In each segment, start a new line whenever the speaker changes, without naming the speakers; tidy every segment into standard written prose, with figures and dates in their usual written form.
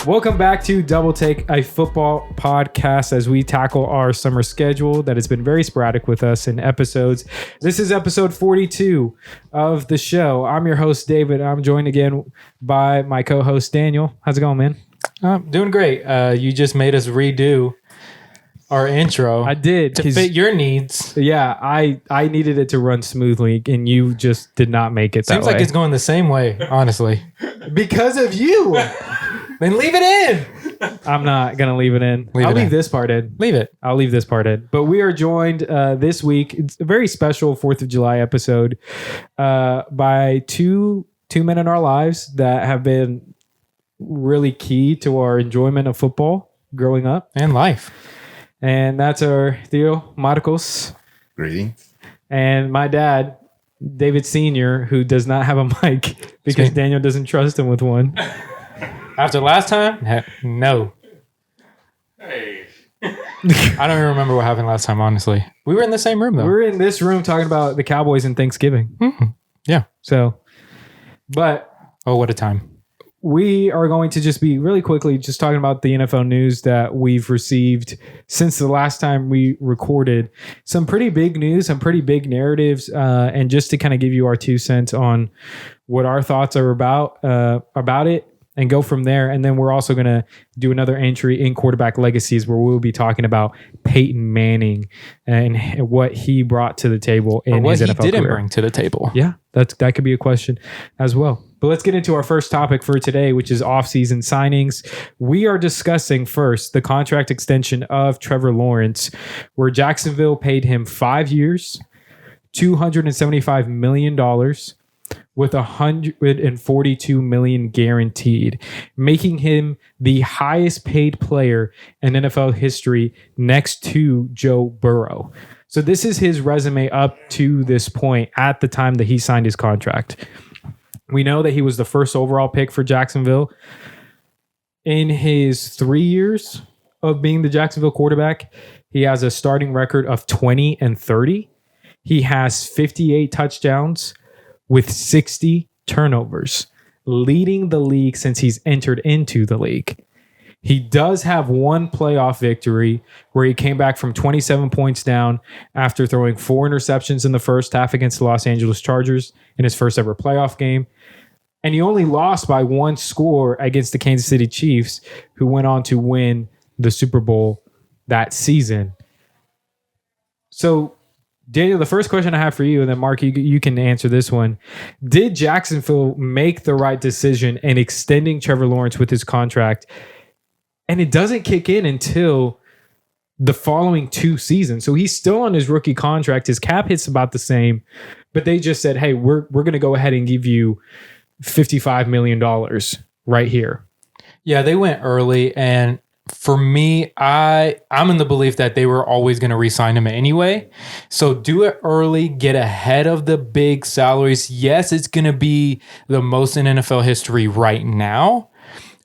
Welcome back to Double Take, a football podcast as we tackle our summer schedule that has been very sporadic with us in episodes. This is episode 42 of the show. I'm your host, David. I'm joined again by my co-host, Daniel. How's it going, man?
I'm doing great. You just made us redo our intro.
I did.
To fit your needs.
Yeah, I needed it to run smoothly, and you just did not make it that way.
Seems like it's going the same way, honestly.
Because of you.
Then leave it in.
I'm not going to leave it in. I'll leave this part in.
Leave it.
I'll leave this part in. But we are joined this week. It's a very special 4th of July episode by two men in our lives that have been really key to our enjoyment of football growing up.
And life.
And that's our Theo Marcos.
Greetings.
And my dad, David Sr., who does not have a mic because Daniel doesn't trust him with one.
After last time? No.
Hey.
I don't even remember what happened last time, honestly. We were in the same room, though.
We're in this room talking about the Cowboys and Thanksgiving.
Mm-hmm. Yeah.
So, but...
Oh, what a time.
We are going to just be really quickly just talking about the NFL news that we've received since the last time we recorded. Some pretty big news, some pretty big narratives, and just to kind of give you our 2 cents on what our thoughts are about it and go from there. And then we're also going to do another entry in Quarterback Legacies where we'll be talking about Peyton Manning and what he brought to the table in his NFL career.
What he didn't bring to the table.
Yeah, that could be a question as well. But let's get into our first topic for today, which is off-season signings. We are discussing first the contract extension of Trevor Lawerence, where Jacksonville paid him 5 years, $275 million, with $142 million guaranteed, making him the highest paid player in NFL history next to Joe Burrow. So this is his resume up to this point at the time that he signed his contract. We know that he was the first overall pick for Jacksonville. In his 3 years of being the Jacksonville quarterback, he has a starting record of 20-30. He has 58 touchdowns with 60 turnovers, leading the league since he's entered into the league. He does have one playoff victory where he came back from 27 points down after throwing 4 interceptions in the first half against the Los Angeles Chargers in his first ever playoff game. And he only lost by 1 score against the Kansas City Chiefs, who went on to win the Super Bowl that season. So, Daniel, the first question I have for you, and then Mark, you can answer this one. Did Jacksonville make the right decision in extending Trevor Lawerence with his contract? And it doesn't kick in until the following 2 seasons. So he's still on his rookie contract. His cap hits about the same, but they just said, hey, we're going to go ahead and give you $55 million right here.
Yeah, they went early. And for me, I'm in the belief that they were always going to re-sign him anyway. So do it early, get ahead of the big salaries. Yes, it's going to be the most in NFL history right now.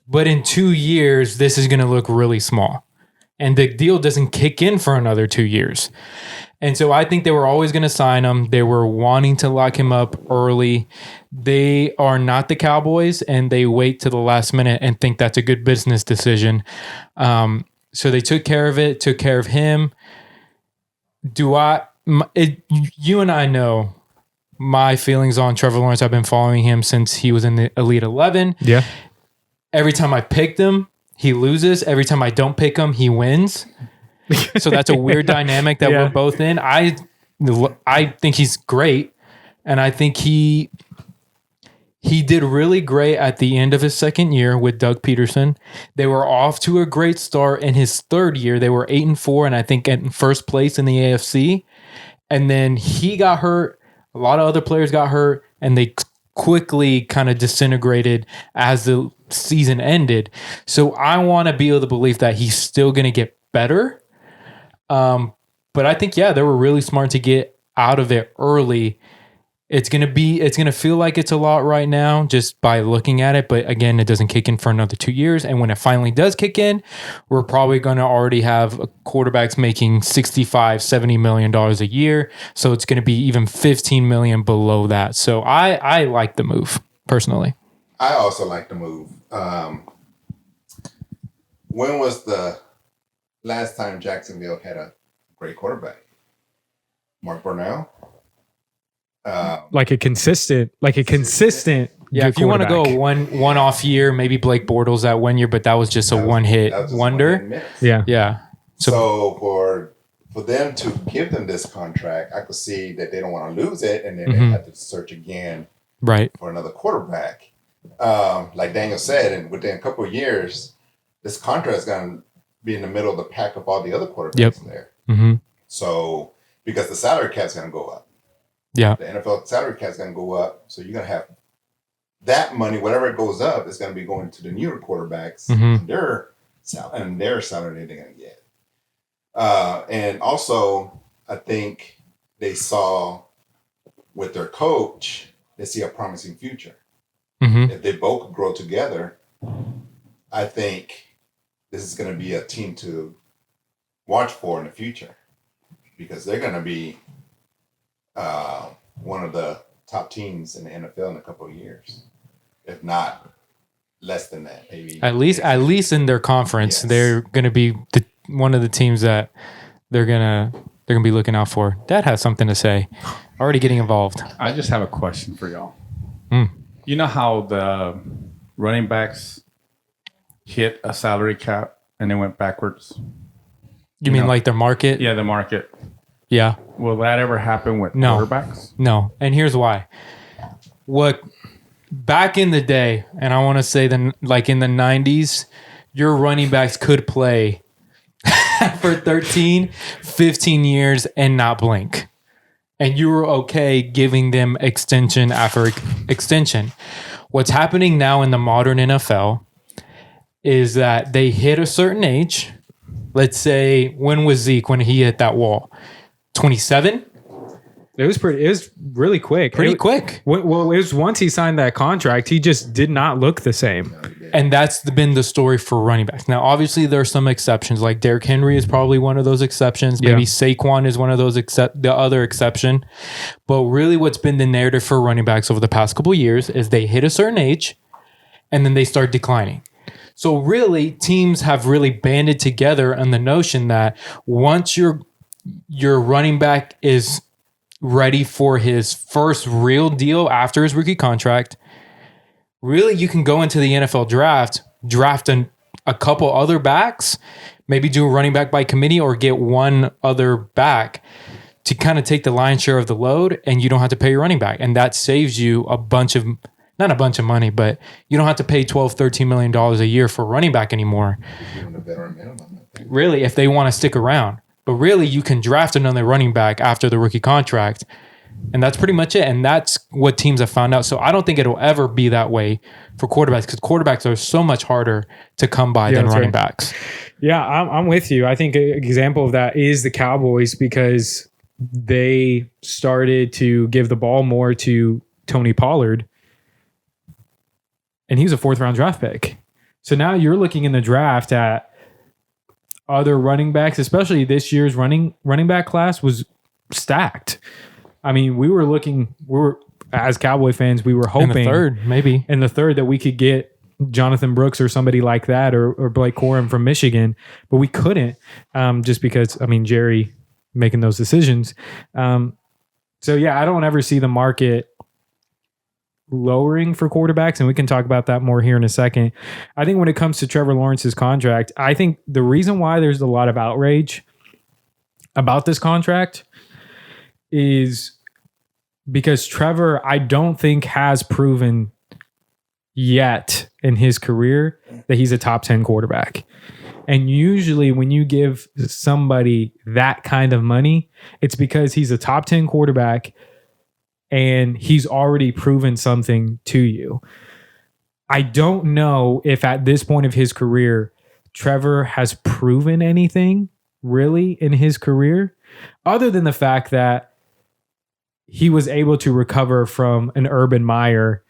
But in 2 years, this is going to look really small. And the deal doesn't kick in for another 2 years. And so I think they were always going to sign him. They were wanting to lock him up early. They are not the Cowboys, and they wait to the last minute and think that's a good business decision. So they took care of it, took care of him. You and I know my feelings on Trevor Lawerence. I've been following him since he was in the Elite 11.
Yeah.
Every time I picked him, he loses. Every time I don't pick him, he wins. So that's a weird dynamic that we're both in. I think he's great, and I think he did really great at the end of his second year with Doug Peterson. They were off to a great start in his third year. They were 8-4, and I think in first place in the AFC. And then he got hurt. A lot of other players got hurt, and they quickly kind of disintegrated as the season ended. So I want to be able to believe that he's still going to get better. But I think, they were really smart to get out of it early. It's going to feel like it's a lot right now just by looking at it. But again, it doesn't kick in for another 2 years. And when it finally does kick in, we're probably going to already have quarterbacks making $65-70 million a year. So it's going to be even $15 million below that. So I like the move personally.
I also like the move. when was the last time Jacksonville had a great quarterback? Mark Brunell?
Like a consistent.
Yeah, if you want to go one off year, maybe Blake Bortles that 1 year, but that was just a one-hit wonder. Yeah.
So for them to give them this contract, I could see that they don't want to lose it, and then they have to search again for another quarterback. Like Daniel said, and within a couple of years, this contract is going to be in the middle of the pack of all the other quarterbacks there.
Mm-hmm.
So because the salary cap is going to go up.
Yeah.
The NFL salary cap is going to go up. So you're going to have that money, whatever it goes up, is going to be going to the newer quarterbacks and their salary they're going to get. And also, I think they saw with their coach, they see a promising future.
Mm-hmm.
If they both grow together, I think this is going to be a team to watch for in the future because they're going to be one of the top teams in the NFL in a couple of years, if not less than that, maybe.
At least in their conference, they're going to be one of the teams that they're gonna be looking out for. Dad has something to say. Already getting involved.
I just have a question for y'all. You know how the running backs hit a salary cap and they went backwards?
You mean like their market?
Yeah, the market.
Yeah.
Will that ever happen with quarterbacks?
No. And here's why. What back in the day, and I want to say like in the 90s, your running backs could play for 13, 15 years and not blink. And you were okay giving them extension after extension. What's happening now in the modern NFL is that they hit a certain age. Let's say, when was Zeke when he hit that wall? 27?
It was really quick.
Quick.
Well, it was once he signed that contract, he just did not look the same.
And that's been the story for running backs. Now, obviously, there are some exceptions. Like Derrick Henry is probably one of those exceptions. Maybe Saquon is one of those the other exception. But really, what's been the narrative for running backs over the past couple of years is they hit a certain age, and then they start declining. So really, teams have really banded together on the notion that once your running back is ready for his first real deal after his rookie contract, really you can go into the NFL draft a couple other backs, maybe do a running back by committee or get one other back to kind of take the lion's share of the load, and you don't have to pay your running back. And that saves you not a bunch of money, but you don't have to pay $12, $13 million a year for a running back anymore. Really, if they want to stick around. But really, you can draft another running back after the rookie contract. And that's pretty much it. And that's what teams have found out. So I don't think it'll ever be that way for quarterbacks because quarterbacks are so much harder to come by than running backs.
Yeah, I'm with you. I think an example of that is the Cowboys because they started to give the ball more to Tony Pollard. And he was a 4th-round draft pick. So now you're looking in the draft at other running backs, especially this year's running back class was stacked. I mean, we were as Cowboy fans, we were hoping in the third that we could get Jonathan Brooks or somebody like that or Blake Corum from Michigan, but we couldn't just because, Jerry making those decisions. So yeah, I don't ever see the market lowering for quarterbacks, and we can talk about that more here in a second. I think when it comes to Trevor Lawrence's contract, I think the reason why there's a lot of outrage about this contract is because Trevor, I don't think has proven yet in his career that he's a top 10 quarterback. And usually when you give somebody that kind of money, it's because he's a top 10 quarterback and he's already proven something to you. I don't know if at this point of his career, Trevor has proven anything really in his career, other than the fact that he was able to recover from an Urban Meyer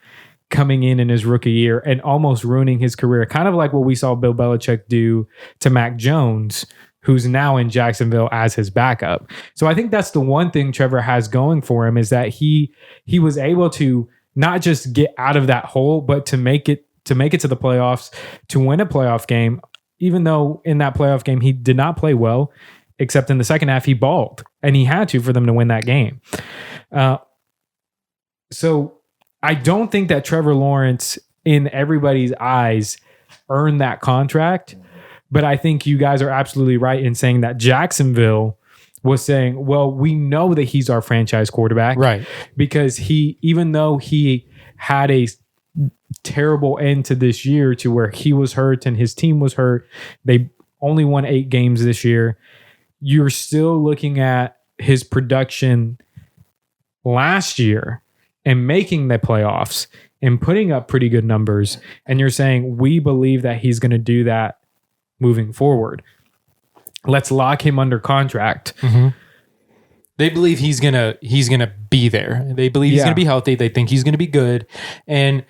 coming in his rookie year and almost ruining his career. Kind of like what we saw Bill Belichick do to Mac Jones, who's now in Jacksonville as his backup. So I think that's the one thing Trevor has going for him is that he was able to not just get out of that hole, but to make it to the playoffs, to win a playoff game even though in that playoff game he did not play well, except in the second half he balled, and he had to for them to win that game. So I don't think that Trevor Lawerence, in everybody's eyes, earned that contract. But I think you guys are absolutely right in saying that Jacksonville was saying, well, we know that he's our franchise quarterback.
Right.
Because even though he had a terrible end to this year to where he was hurt and his team was hurt, they only won 8 games this year. You're still looking at his production last year and making the playoffs and putting up pretty good numbers. And you're saying, we believe that he's going to do that moving forward. Let's lock him under contract.
Mm-hmm. They believe he's gonna be there. They believe he's gonna be healthy. They think he's gonna be good. And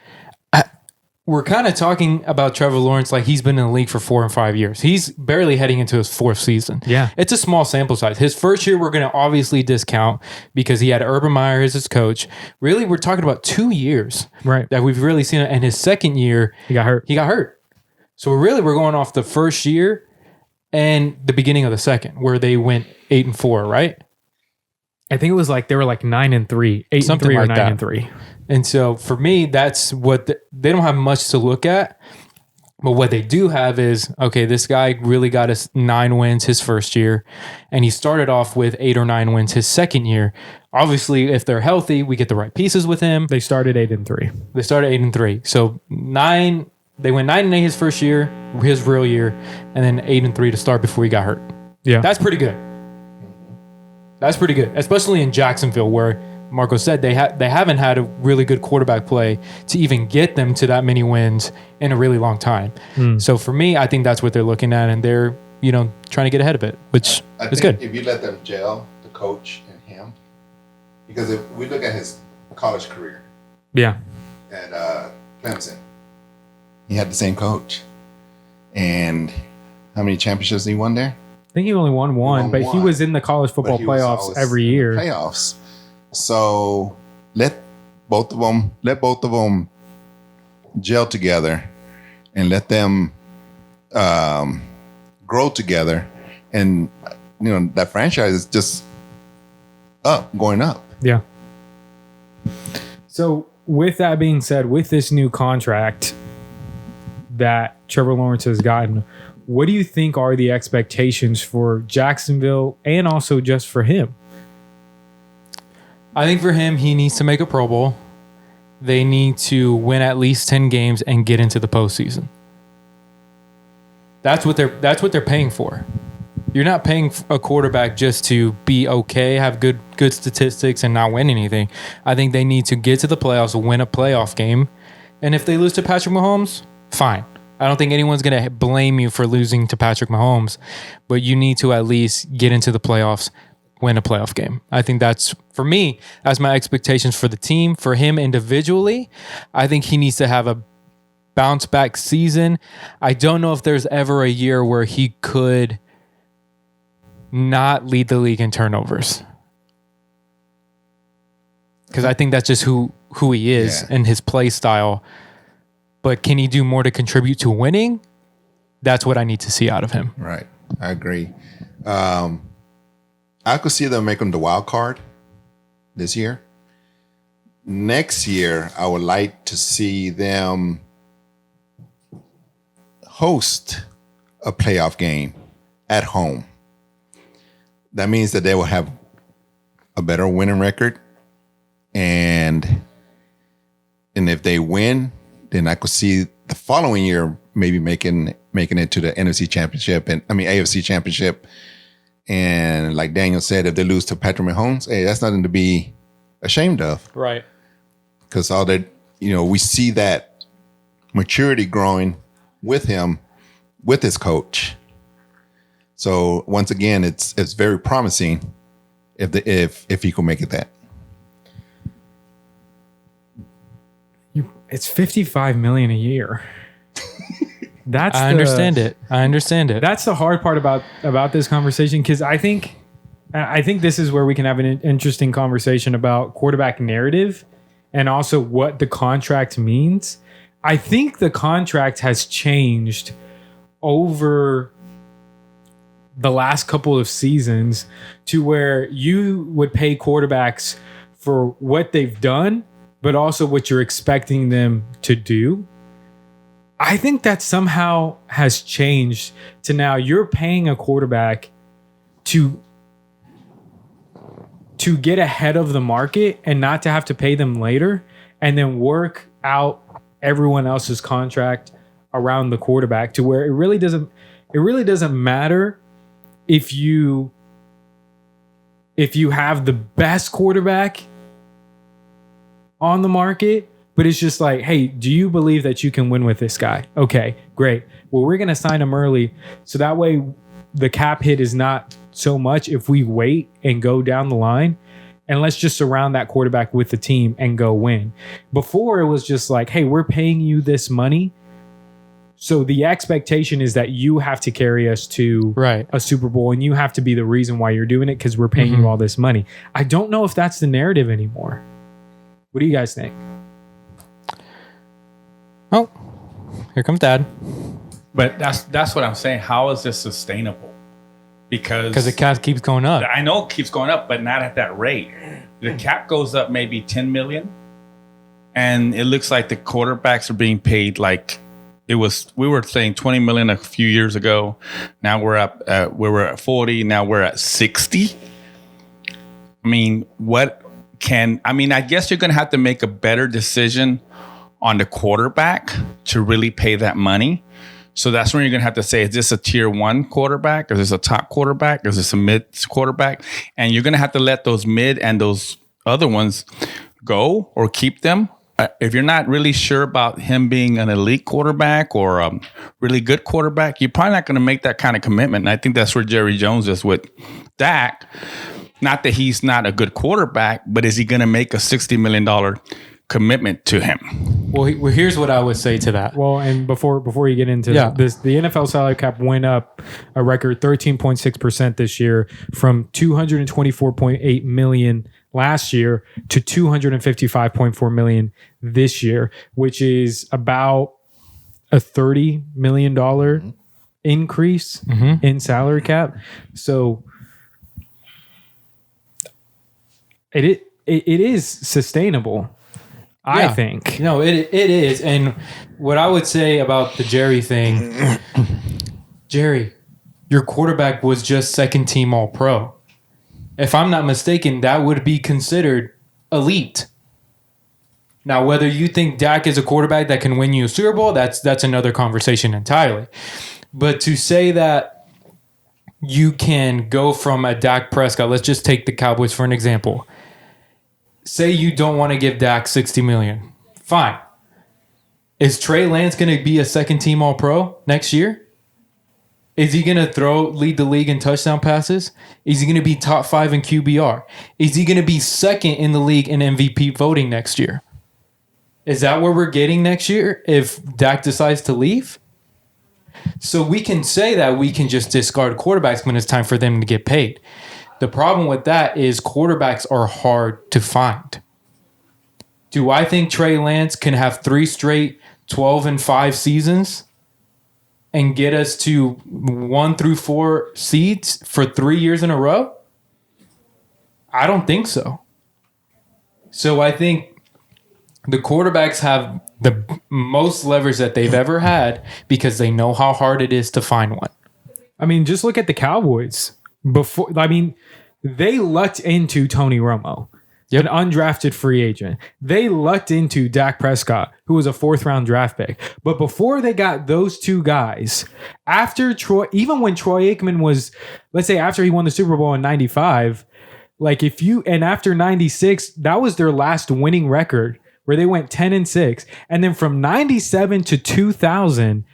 we're kind of talking about Trevor Lawerence like he's been in the league for 4 and 5 years. He's barely heading into his 4th season.
Yeah.
It's a small sample size. His first year we're going to obviously discount because he had Urban Meyer as his coach. Really, we're talking about 2 years that we've really seen it. And his second year,
he got hurt.
So we're going off the first year and the beginning of the second, where they went 8-4, right?
I think it was like they were like 9-3, 8-3 or 9-3.
And so for me, that's what they don't have much to look at. But what they do have is, okay, this guy really got us 9 wins his first year, and he started off with 8 or 9 wins his second year. Obviously, if they're healthy, we get the right pieces with him.
They started 8-3.
They started 8-3. So 9. They went 9-8 his first year, his real year, and then 8-3 to start before he got hurt.
Yeah,
that's pretty good. That's pretty good, especially in Jacksonville, where Marco said they haven't had a really good quarterback play to even get them to that many wins in a really long time. So for me, I think that's what they're looking at, and they're trying to get ahead of it, which is good.
If you let them gel, the coach and him, because if we look at his college career, at Clemson, he had the same coach, and how many championships he won there?
I think he only won one, but he was in the college football playoffs every year.
Playoffs. So let both of them gel together and let them grow together, and that franchise is just going up.
Yeah. So with that being said, with this new contract that Trevor Lawerence has gotten, what do you think are the expectations for Jacksonville and also just for him?
I think for him, he needs to make a Pro Bowl. They need to win at least 10 games and get into the postseason. That's what they're paying for. You're not paying a quarterback just to be okay, have good statistics, and not win anything. I think they need to get to the playoffs, win a playoff game, and if they lose to Patrick Mahomes, fine. I don't think anyone's going to blame you for losing to Patrick Mahomes, but you need to at least get into the playoffs, win a playoff game. I think that's, for me, that's my expectations for the team. For him individually, I think he needs to have a bounce back season. I don't know if there's ever a year where he could not lead the league in turnovers, because I think that's just who he is and his play style. But can he do more to contribute to winning? That's what I need to see out of him.
Right. I agree. I could see them making the wild card this year. Next year, I would like to see them host a playoff game at home. That means that they will have a better winning record. And if they win, then I could see the following year maybe making it to the NFC Championship AFC Championship. And like Daniel said, if they lose to Patrick Mahomes, hey, that's nothing to be ashamed of.
Right.
Because all that, we see that maturity growing with him, with his coach. So once again, it's very promising if he could make it that.
It's $55 million a year.
I understand it.
That's the hard part about this conversation, because I think this is where we can have an interesting conversation about quarterback narrative and also what the contract means. I think the contract has changed over the last couple of seasons to where you would pay quarterbacks for what they've done, but also what you're expecting them to do. I think that somehow has changed to now you're paying a quarterback to get ahead of the market and not to have to pay them later and then work out everyone else's contract around the quarterback to where it really doesn't matter if you have the best quarterback on the market, but it's just like, hey, do you believe that you can win with this guy? Okay, great. Well, we're going to sign him early so that way the cap hit is not so much if we wait and go down the line, and let's just surround that quarterback with the team and go win. Before it was just like, hey, we're paying you this money, so the expectation is that you have to carry us to a Super Bowl and you have to be the reason why you're doing it because we're paying you all this money. I don't know if that's the narrative anymore. What do you guys think?
Oh, here comes Dad.
But that's what I'm saying. How is this sustainable? Because
the cap keeps going up.
I know it keeps going up, but not at that rate. The cap goes up maybe 10 million, and it looks like the quarterbacks are being paid like it was. We were saying 20 million a few years ago. Now we're up. We were at 40. Now we're at 60. I mean, I guess you're going to have to make a better decision on the quarterback to really pay that money. So that's when you're going to have to say, is this a tier 1 quarterback? Is this a top quarterback? Is this a mid quarterback? And you're going to have to let those mid and those other ones go or keep them. If you're not really sure about him being an elite quarterback or a really good quarterback, you're probably not going to make that kind of commitment. And I think that's where Jerry Jones is with Dak. Not that he's not a good quarterback, but is he going to make a $60 million commitment to him?
Well, here's what I would say to that.
Well, and before you get into this, the NFL salary cap went up a record 13.6% this year from $224.8 million last year to $255.4 million this year, which is about a $30 million increase in salary cap. So it is sustainable. I think.
No, it is. And what I would say about the Jerry thing, Jerry, your quarterback was just second team all pro. If I'm not mistaken, that would be considered elite. Now, whether you think Dak is a quarterback that can win you a Super Bowl, that's another conversation entirely. But to say that you can go from a Dak Prescott, let's just take the Cowboys for an example. Say you don't want to give Dak $60 million. Fine. Is Trey Lance going to be a second team all pro next year? Is he going to lead the league in touchdown passes? Is he going to be top 5 in QBR? Is he going to be second in the league in MVP voting next year? Is that where we're getting next year if Dak decides to leave? So we can say that we can just discard quarterbacks when it's time for them to get paid. The problem with that is quarterbacks are hard to find. Do I think Trey Lance can have 3 straight 12-5 seasons and get us to 1 through 4 seeds for 3 years in a row? I don't think so. So I think the quarterbacks have the most leverage that they've ever had because they know how hard it is to find one.
I mean, just look at the Cowboys. They lucked into Tony Romo, an undrafted free agent. They lucked into Dak Prescott, who was a 4th-round draft pick. But before they got those two guys, after Troy, even when Troy Aikman was, let's say after he won the Super Bowl in 95, after 96, that was their last winning record where they went 10-6. And then from 97 to 2000,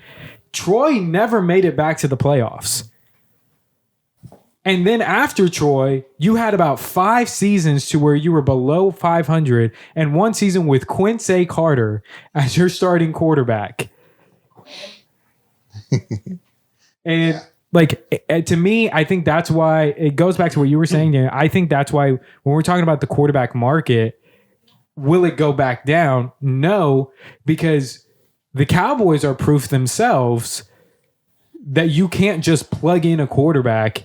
Troy never made it back to the playoffs. And then after Troy, you had about 5 seasons to where you were below 500 and 1 season with Quincy Carter as your starting quarterback. And to me, I think that's why it goes back to what you were saying, Dan. I think that's why when we're talking about the quarterback market, will it go back down? No, because the Cowboys are proof themselves that you can't just plug in a quarterback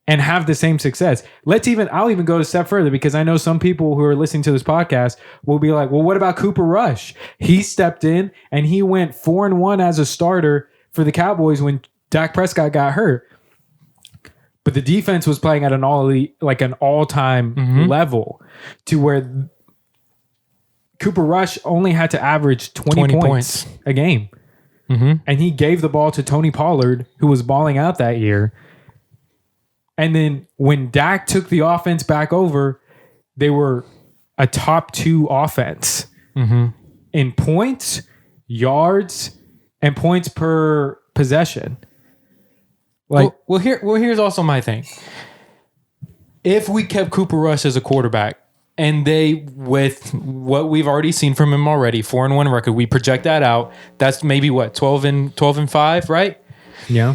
and have the same success. I'll even go a step further, because I know some people who are listening to this podcast will be like, well, what about Cooper Rush? He stepped in and he went 4-1 as a starter for the Cowboys when Dak Prescott got hurt. But the defense was playing at an all-time level, to where Cooper Rush only had to average 20 points a game. And he gave the ball to Tony Pollard, who was balling out that year. And then when Dak took the offense back over, they were a top 2 offense in points, yards, and points per possession.
Here's also my thing. If we kept Cooper Rush as a quarterback, and they, with what we've already seen from him already, 4-1 record, we project that out. That's maybe what, 12-5, right?
Yeah.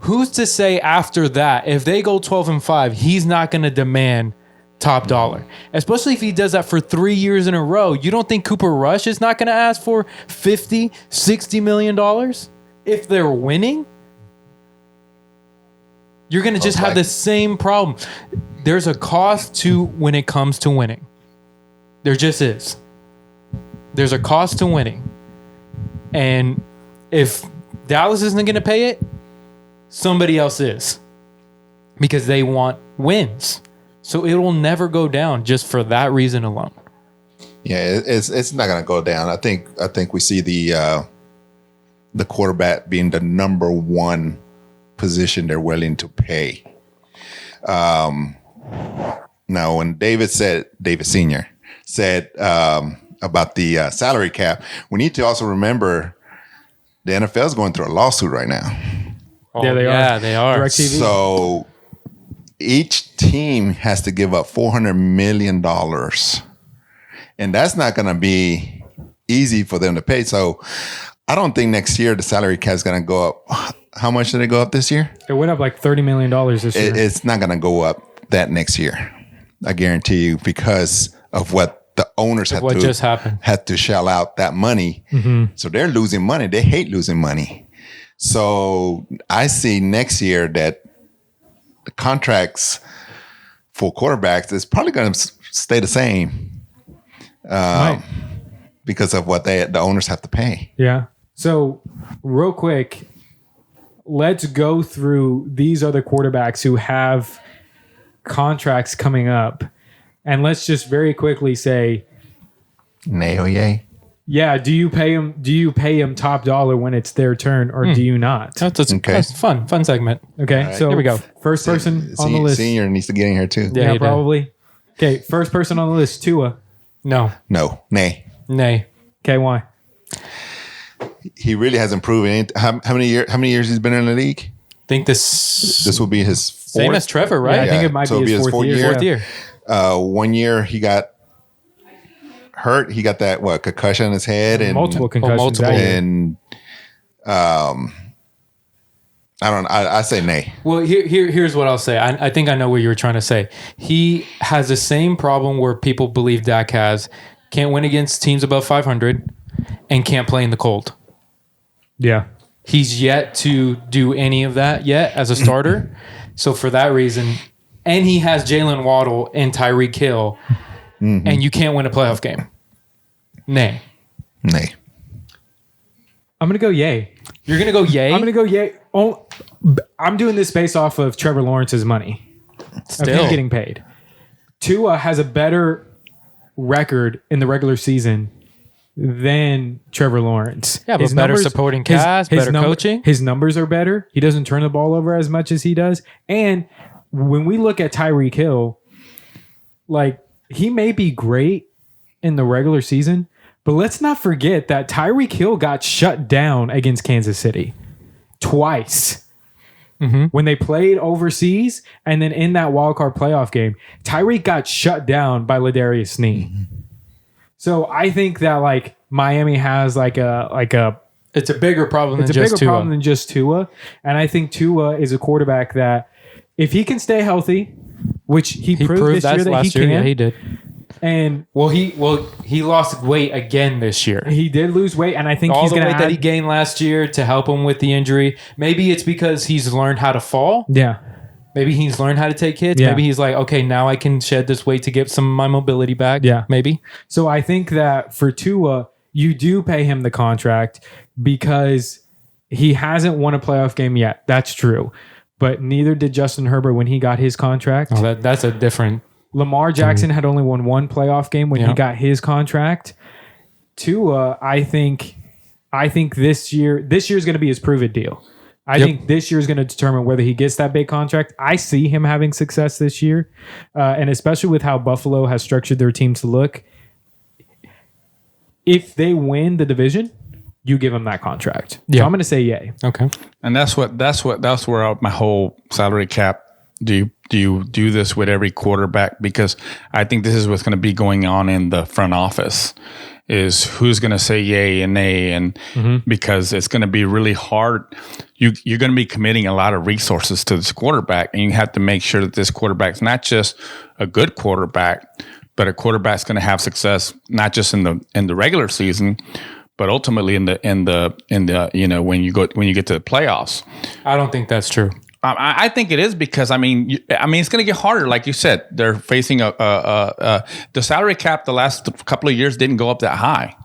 Who's to say after that, if they go 12-5, he's not going to demand top dollar, especially if he does that for 3 years in a row? You don't think Cooper Rush is not going to ask for $50-60 million if they're winning? You're going to just have the same problem. There's a cost to when it comes to winning. There just is. There's a cost to winning. And if Dallas isn't going to pay it, somebody else is. Because they want wins. So it will never go down just for that reason alone.
Yeah, it's not going to go down. I think we see the quarterback being the number one position they're willing to pay. Now, when David Sr. said about the salary cap, we need to also remember the NFL is going through a lawsuit right now.
Oh, yeah, they are. DirecTV.
So each team has to give up $400 million. And that's not going to be easy for them to pay. So I don't think next year the salary cap is going to go up. How much did it go up this year?
It went up like $30 million this year.
It's not going to go up that next year. I guarantee you, because of what the owners had to shell out that money. So they're losing money. They hate losing money. So I see next year that the contracts for quarterbacks is probably going to stay the same because of what the owners have to pay.
Yeah. So real quick, let's go through these other quarterbacks who have contracts coming up. And let's just very quickly say,
nay or yay?
Yeah, do you pay him top dollar when it's their turn, or do you not?
That's fun segment.
Okay,
right.
So
here we go.
First person on the list.
Senior needs to get in here too.
Yeah, probably. Okay, first person on the list, Tua.
No.
Nay.
Okay, why?
He really hasn't proven how many years he's been in the league?
I think this
will be his fourth.
Same as Trevor, right?
Yeah, I think it might be his fourth year.
1 year he got hurt. He got that concussion in his head and
multiple concussions.
And I say nay.
Well, here's what I'll say. I think I know what you were trying to say. He has the same problem where people believe Dak has. Can't win against teams above 500 and can't play in the cold.
Yeah.
He's yet to do any of that yet as a starter. So for that reason, and he has Jalen Waddle and Tyreek Hill, and you can't win a playoff game. Nay.
I'm going to go yay.
You're going to go yay?
I'm going to go yay. Oh, I'm doing this based off of Trevor Lawrence's money.
Still.
Of him getting paid. Tua has a better record in the regular season than Trevor Lawrence.
Yeah, but better supporting cast, better coaching.
His numbers are better. He doesn't turn the ball over as much as he does. And when we look at Tyreek Hill, like, he may be great in the regular season, but let's not forget that Tyreek Hill got shut down against Kansas City twice. When they played overseas, and then in that wildcard playoff game, Tyreek got shut down by Ladarius Sneed. So I think that like Miami has like a
it's a bigger problem
it's
than
a
just
bigger
Tua.
problem than just Tua, and I think Tua is a quarterback that if he can stay healthy, which he proved this year that he can,
yeah, he did.
And
he lost weight again this year.
he did lose weight, and I think
All
he's
the
going
weight
to
that he gained last year to help him with the injury. Maybe it's because he's learned how to fall.
Yeah.
Maybe he's learned how to take hits.
Yeah.
Maybe he's like, okay, now I can shed this weight to get some of my mobility back.
Yeah.
Maybe.
So I think that for Tua, you do pay him the contract because he hasn't won a playoff game yet. That's true. But neither did Justin Herbert when he got his contract.
Oh, that's a different.
Lamar Jackson had only won one playoff game when he got his contract. Tua, I think this year's going to be his prove it deal. I think this year is going to determine whether he gets that big contract. I see him having success this year, and especially with how Buffalo has structured their team to look. If they win the division, you give him that contract. Yeah, so I'm going to say yay.
Okay,
and that's where my whole salary cap. Do you do this with every quarterback? Because I think this is what's going to be going on in the front office. Is who's going to say yay and nay, and because it's going to be really hard. You're going to be committing a lot of resources to this quarterback, and you have to make sure that this quarterback's not just a good quarterback, but a quarterback's going to have success not just in the regular season, but ultimately in the when you get to the playoffs.
I don't think that's true.
I think it is because it's going to get harder. Like you said, they're facing the salary cap. The last couple of years didn't go up that high.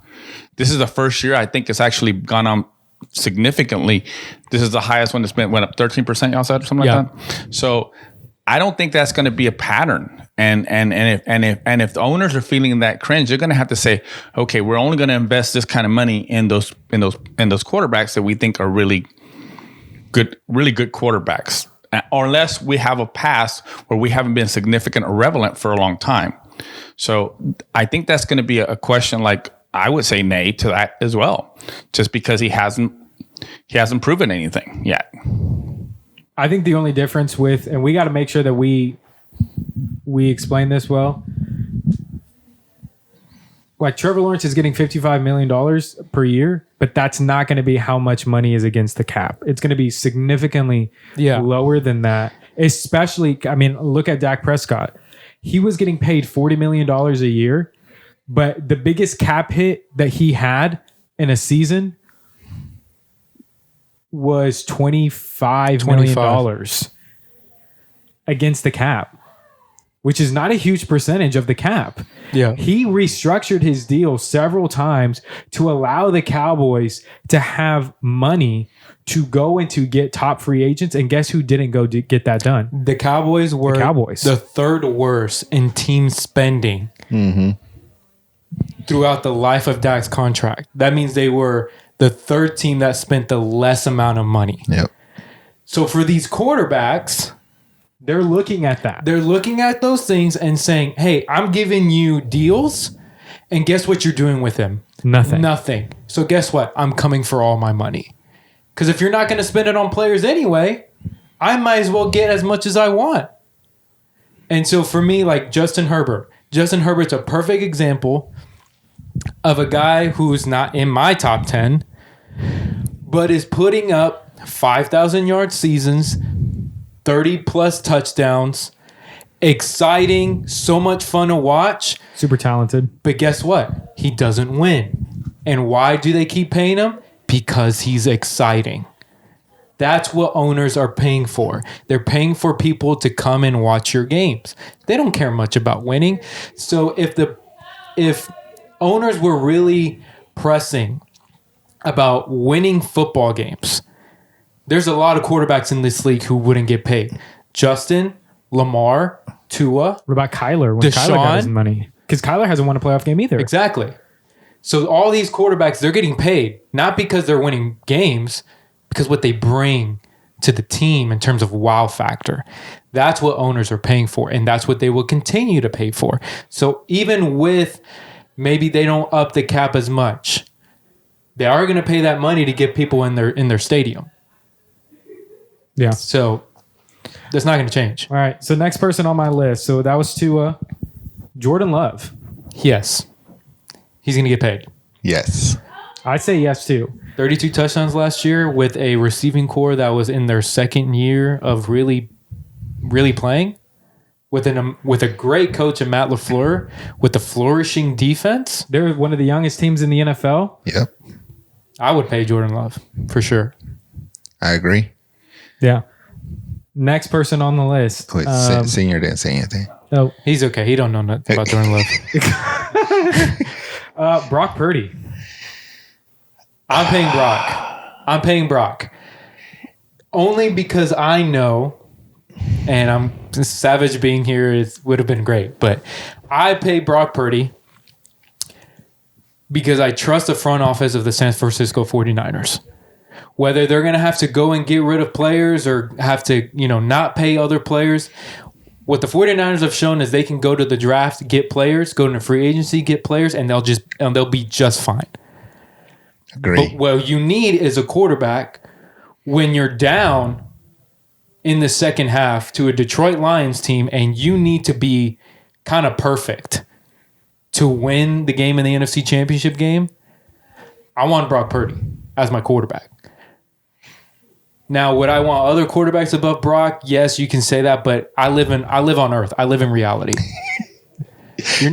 This is the first year I think it's actually gone on significantly. This is the highest one that's went up 13%. Y'all said something like that. So I don't think that's going to be a pattern. And if the owners are feeling that cringe, they're going to have to say, okay, we're only going to invest this kind of money in those quarterbacks that we think are really good quarterbacks, or unless we have a past where we haven't been significant or relevant for a long time. So I think that's going to be a question. Like I would say nay to that as well, just because he hasn't proven anything yet.
I think the only difference and we got to make sure that we explain this well. Like Trevor Lawerence is getting $55 million per year, but that's not going to be how much money is against the cap. It's going to be significantly lower than that. Especially, look at Dak Prescott. He was getting paid $40 million a year, but the biggest cap hit that he had in a season was $25 million against the cap, which is not a huge percentage of the cap.
Yeah.
He restructured his deal several times to allow the Cowboys to have money to go and to get top free agents. And guess who didn't go to get that done?
The Cowboys were the third worst in team spending throughout the life of Dak's contract. That means they were the third team that spent the less amount of money.
Yep.
So for these quarterbacks,
they're looking at that.
They're looking at those things and saying, hey, I'm giving you deals, and guess what you're doing with them? Nothing. So guess what? I'm coming for all my money. Because if you're not going to spend it on players anyway, I might as well get as much as I want. And so for me, like Justin Herbert's a perfect example of a guy who's not in my top 10, but is putting up 5,000-yard seasons, 30-plus touchdowns, exciting, so much fun to watch.
Super talented.
But guess what? He doesn't win. And why do they keep paying him? Because he's exciting. That's what owners are paying for. They're paying for people to come and watch your games. They don't care much about winning. So if owners were really pressing about winning football games, there's a lot of quarterbacks in this league who wouldn't get paid. Justin, Lamar, Tua.
What about Kyler? When Kyler got his money? Because Kyler hasn't won a playoff game either.
Exactly. So all these quarterbacks, they're getting paid, not because they're winning games, because what they bring to the team in terms of wow factor. That's what owners are paying for, and that's what they will continue to pay for. So even with maybe they don't up the cap as much, they are going to pay that money to get people in their stadium.
Yeah.
So that's not going to change.
All right. So next person on my list. So that was Tua. Jordan Love.
Yes. He's going to get paid.
Yes.
I'd say yes too.
32 touchdowns last year with a receiving core that was in their second year of really, really playing. with a great coach in Matt LaFleur, with a flourishing defense.
They're one of the youngest teams in the NFL.
Yep.
I would pay Jordan Love for sure.
I agree.
Yeah. Next person on the list.
Wait, Senior didn't say anything.
Oh,
He's okay. He don't know nothing about Jordan Love.
Brock Purdy.
I'm paying Brock. Only because I know, and I'm Savage being here would have been great, but I pay Brock Purdy because I trust the front office of the San Francisco 49ers. Whether they're going to have to go and get rid of players or have to, not pay other players, what the 49ers have shown is they can go to the draft, get players, go to free agency, get players, and they'll be just fine.
Agree.
But what you need is a quarterback when you're down in the second half to a Detroit Lions team and you need to be kind of perfect to win the game in the NFC Championship game. I want Brock Purdy as my quarterback. Now, would I want other quarterbacks above Brock? Yes, you can say that, but I live on Earth. I live in reality.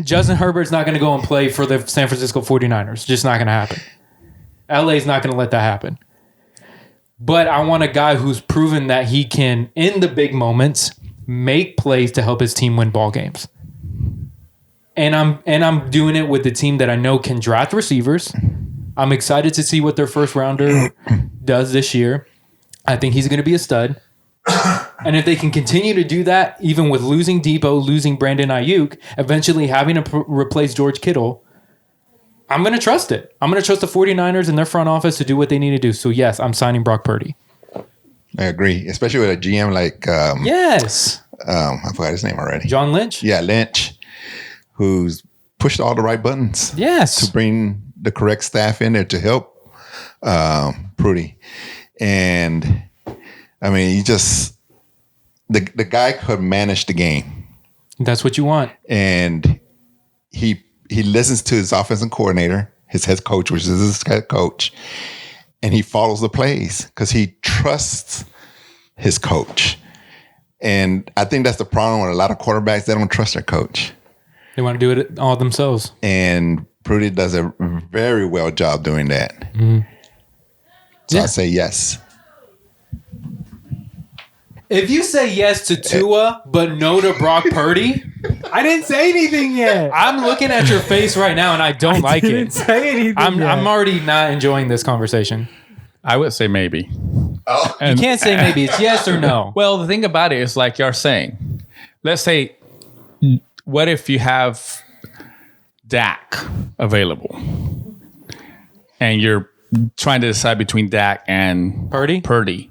Justin Herbert's not going to go and play for the San Francisco 49ers. Just not going to happen. LA's not going to let that happen. But I want a guy who's proven that he can, in the big moments, make plays to help his team win ball games. And I'm doing it with the team that I know can draft receivers. I'm excited to see what their first rounder does this year. I think he's going to be a stud. And if they can continue to do that, even with losing Debo, losing Brandon Ayuk, eventually having to replace George Kittle, I'm going to trust it. I'm going to trust the 49ers and their front office to do what they need to do. So, yes, I'm signing Brock Purdy.
I agree, especially with a GM like
yes.
I forgot his name already.
John Lynch?
Yeah, Lynch, who's pushed all the right buttons.
Yes.
To bring the correct staff in there to help Prudy. And I mean, he just the guy could manage the game.
That's what you want.
And he listens to his offensive coordinator, his head coach, which is his head coach, and he follows the plays because he trusts his coach. And I think that's the problem with a lot of quarterbacks. They don't trust their coach.
They want to do it all themselves.
And Prudy does a very well job doing that. Mm-hmm. So I say yes.
If you say yes to Tua but no to Brock Purdy,
I didn't say anything yet.
I'm looking at your face right now and I don't like it.
Didn't say anything.
I'm already not enjoying this conversation.
I would say maybe.
Oh.
You can't say maybe. It's yes or no.
Well, the thing about it is like you're saying, let's say, what if you have Dak available and you're trying to decide between Dak and Purdy.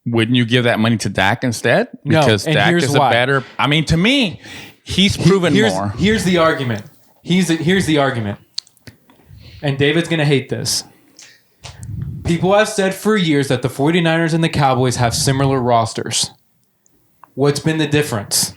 Wouldn't you give that money to Dak instead? Because
and
Dak
here's
is
why.
a better. I mean, to me, he's proven more.
Here's the argument. Here's the argument. And David's going to hate this. People have said for years that the 49ers and the Cowboys have similar rosters. What's been the difference?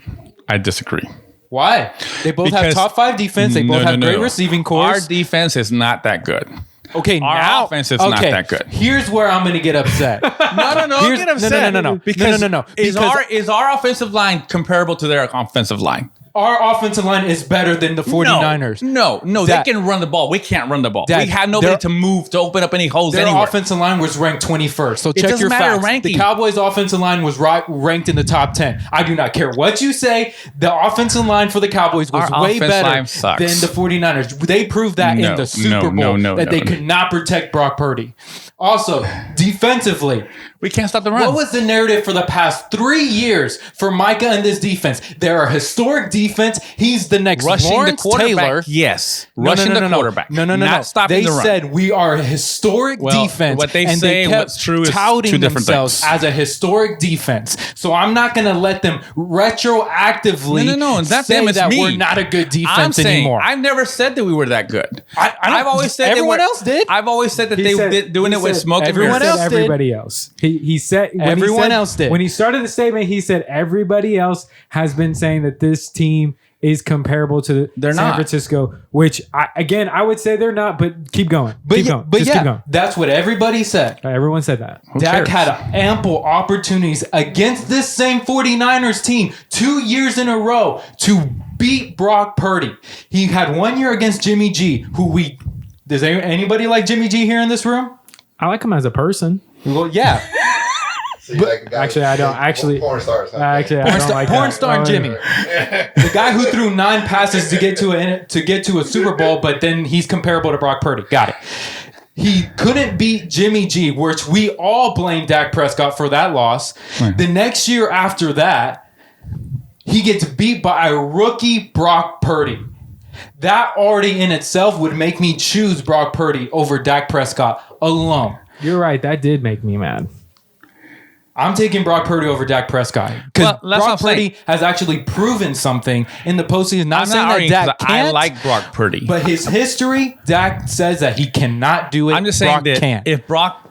I disagree.
Why? They both have top 5 defense. They both have great receiving cores.
Our defense is not that good.
Okay,
our offense is not that good.
Here's where I'm going to get upset.
No. Don't get upset.
No.
Because
no.
Is our offensive line comparable to their offensive line?
Our offensive line is better than the 49ers.
No. They can run the ball. We can't run the ball. We have nobody to move to open up any holes
their
anywhere.
Offensive line was ranked 21st. So check
doesn't
your
matter
facts.
ranking.
The Cowboys' offensive line was ranked in the top 10. I do not care what you say. The offensive line for the Cowboys was way better than the 49ers. They proved that in the Super Bowl that they could not protect Brock Purdy. Also, defensively,
we can't stop the run.
What was the narrative for the past 3 years for Micah and this defense? They're a historic defense. He's the next
rushing
Lawrence
the quarterback.
Taylor.
Yes. Rushing the quarterback.
No.
Not stopping the run.
They said we are a historic defense.
What they
and
say
they
and what's true is
touting
two different
themselves
things.
as a historic defense. So I'm not going to let them retroactively
Not
say
them, it's
that
me.
we're not a good defense
I'm saying,
anymore.
I've never said that we were that good.
I've
always said
everyone else did.
I've always said that they did doing it with smoke and
everyone
mirrors.
else did.
Everybody else. He said
everyone else did.
When he started the statement, he said everybody else has been saying that this team is comparable to
They're
San
not.
Francisco, which I would say they're not, but keep going.
But
Keep
yeah,
going.
but
Just
yeah,
keep going.
that's what everybody said.
Everyone said that.
Dak
cares?
had ample opportunities against this same 49ers team 2 years in a row to beat Brock Purdy. He had 1 year against Jimmy G, does anybody like Jimmy G here in this room?
I like him as a person.
Well, yeah.
So you like a guy
Actually, I don't. Actually,
porn stars. Huh?
actually, I don't like
Porn
that.
star
Oh,
Jimmy. The guy who threw 9 passes to get to a Super Bowl, but then he's comparable to Brock Purdy. Got it. He couldn't beat Jimmy G, which we all blame Dak Prescott for that loss. The next year after that, he gets beat by a rookie Brock Purdy. That already in itself would make me choose Brock Purdy over Dak Prescott alone.
You're right. That did make me mad.
I'm taking Brock Purdy over Dak Prescott because
Well, that's what
Brock
I'm saying.
Purdy has actually proven something in the postseason. Not
I'm
saying
not
that
arguing
Dak
'cause
can't,
I like Brock Purdy.
but his history, Dak says that he cannot do it.
I'm just saying
Brock
that
can.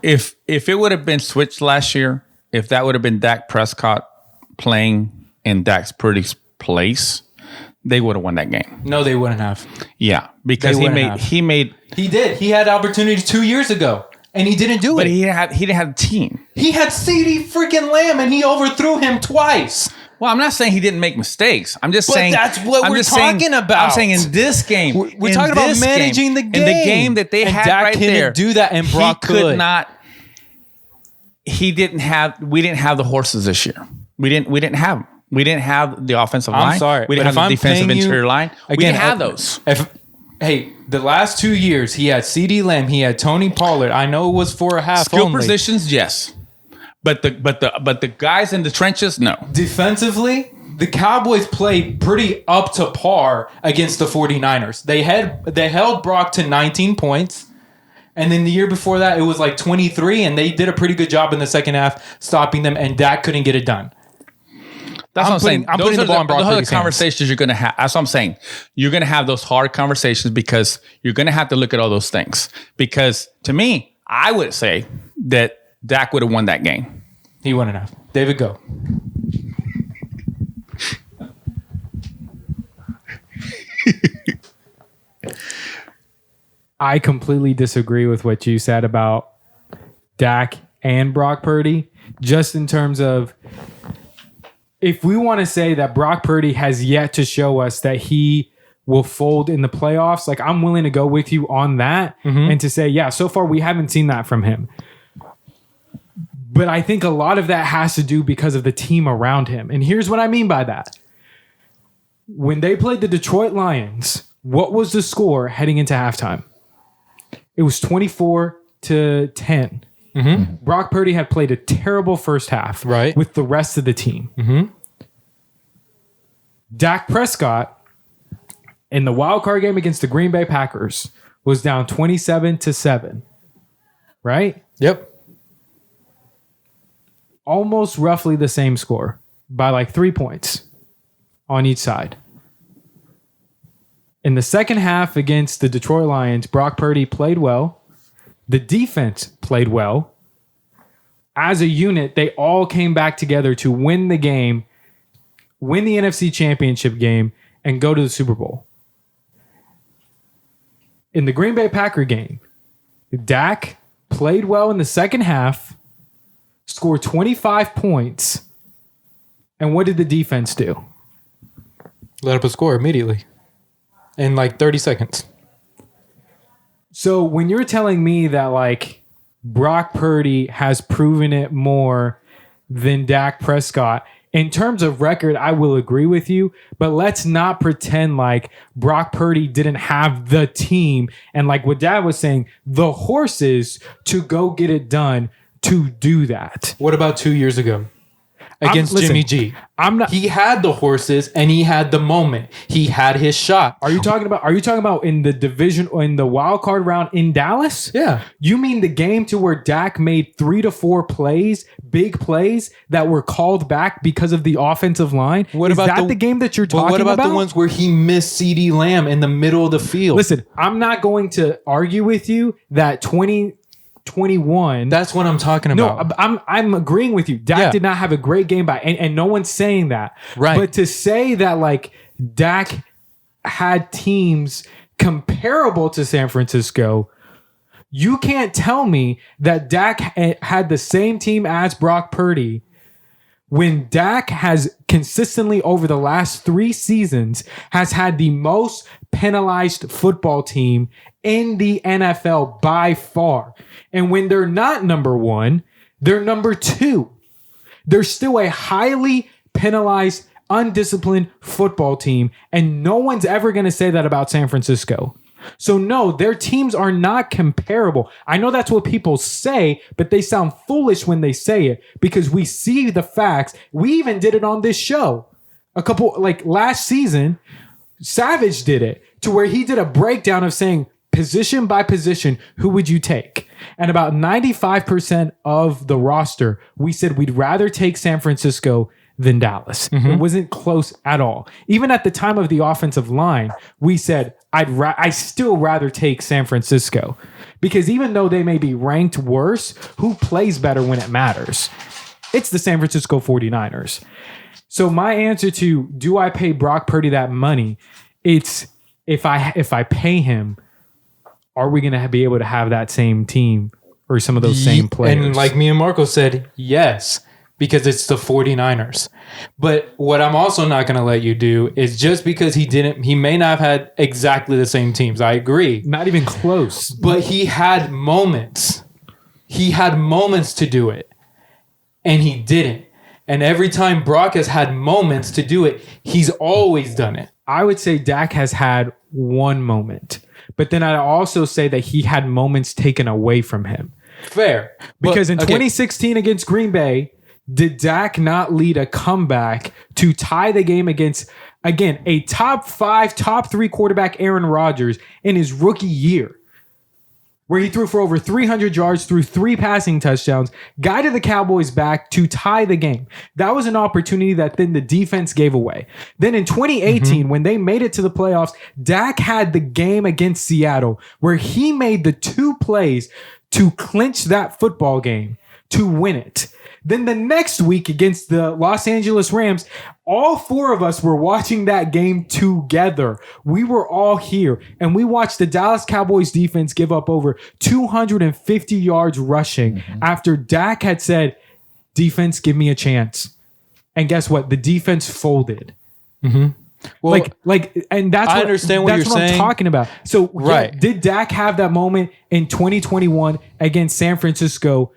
if it would have been switched last year, if that would have been Dak Prescott playing in Dak Purdy's place, they would have won that game.
No, they wouldn't have.
Yeah, because
They wouldn't have.
he
He did. He had opportunities 2 years ago, and he didn't do
but
it.
he didn't have a team.
He had CeeDee freaking Lamb, and he overthrew him twice.
Well, I'm not saying he didn't make mistakes. I'm just
But
saying
that's what
I'm
we're
just saying-
talking about.
I'm saying in this game,
We're
in
talking about
this
managing
game,
the
in the
game.
game that they
And
had
Dak
right
couldn't
there.
do that, and Brock
he could
could.
not. He didn't have. We didn't have the horses this year. We didn't have them. We didn't have the offensive line.
I'm sorry.
We
but
didn't
if
have the
I'm
defensive
paying you-
interior line. We
Again,
didn't have those.
Hey, the last 2 years, he had CeeDee Lamb, he had Tony Pollard. I know it was for a half
Skill
only.
positions, yes. But the guys in the trenches, no.
Defensively, the Cowboys played pretty up to par against the 49ers. They held Brock to 19 points. And then the year before that, it was like 23, and they did a pretty good job in the second half stopping them, and Dak couldn't get it done.
That's what I'm saying.
I'm putting the ball in Brock
Those are the
Purdy's hands.
conversations you're going to have. That's what I'm saying. You're going to have those hard conversations because you're going to have to look at all those things. Because to me, I would say that Dak would have won that game.
He wouldn't have. David, go.
I completely disagree with what you said about Dak and Brock Purdy, just in terms of if we want to say that Brock Purdy has yet to show us that he will fold in the playoffs, like I'm willing to go with you on that and to say, yeah, so far we haven't seen that from him. But I think a lot of that has to do because of the team around him. And here's what I mean by that. When they played the Detroit Lions, what was the score heading into halftime? It was 24-10. Brock Purdy had played a terrible first half
Right.
with the rest of the team. Dak Prescott in the wild card game against the Green Bay Packers was down 27-7. Right?
Yep.
Almost roughly the same score by like 3 points on each side. In the second half against the Detroit Lions, Brock Purdy played well. The defense played well. As a unit, they all came back together to win the game, win the NFC Championship game, and go to the Super Bowl. In the Green Bay Packer game, Dak played well in the second half, scored 25 points, and what did the defense do?
Let up a score immediately in like 30 seconds.
So when you're telling me that like Brock Purdy has proven it more than Dak Prescott, in terms of record, I will agree with you, but let's not pretend like Brock Purdy didn't have the team and like what Dad was saying, the horses to go get it done to do that.
What about 2 years ago against
listen,
Jimmy G?
I'm not.
He had the horses and he had the moment. He had his shot.
Are you talking about in the division or in the wild card round in Dallas?
Yeah.
You mean the game to where Dak made 3 to 4 plays, big plays that were called back because of the offensive line?
What
Is
about
that the game that you're talking
But
about?
what about the ones where he missed CeeDee Lamb in the middle of the field?
Listen, I'm not going to argue with you that 2021.
That's what I'm talking about.
No, I'm agreeing with you. Dak
Yeah.
did not have a great game and no one's saying that.
Right.
But to say that like Dak had teams comparable to San Francisco, you can't tell me that Dak had the same team as Brock Purdy when Dak has consistently over the last 3 seasons has had the most penalized football team in the NFL by far. And when they're not number 1, they're number 2. They're still a highly penalized, undisciplined football team, and no one's ever going to say that about San Francisco. So no, their teams are not comparable. I know that's what people say, but they sound foolish when they say it because we see the facts. We even did it on this show. Last season, Savage did it to where he did a breakdown of saying position by position, who would you take? And about 95% of the roster, we said we'd rather take San Francisco than Dallas. It wasn't close at all. Even at the time of the offensive line, we said, I still rather take San Francisco because even though they may be ranked worse, who plays better when it matters? It's the San Francisco 49ers. So my answer to, do I pay Brock Purdy that money? It's if I pay him, are we going to be able to have that same team or some of those same players?
And like me and Marco said, yes, because it's the 49ers. But what I'm also not going to let you do is just because he may not have had exactly the same teams. I agree.
Not even close.
But he had moments. He had moments to do it. And he didn't. And every time Brock has had moments to do it, he's always done it.
I would say Dak has had one moment. But then I'd also say that he had moments taken away from him.
Fair.
Because in 2016 against Green Bay, did Dak not lead a comeback to tie the game against, again, a top 5, top 3 quarterback Aaron Rodgers in his rookie year, where he threw for over 300 yards, threw 3 passing touchdowns, guided the Cowboys back to tie the game? That was an opportunity that then the defense gave away. Then in 2018, when they made it to the playoffs, Dak had the game against Seattle where he made the 2 plays to clinch that football game to win it. Then the next week against the Los Angeles Rams, all 4 of us were watching that game together. We were all here, and we watched the Dallas Cowboys defense give up over 250 yards rushing after Dak had said, defense, give me a chance. And guess what? The defense folded.
Well,
and that's
I understand what you're saying.
I'm talking about. So,
right.
Did Dak have that moment in 2021 against San Francisco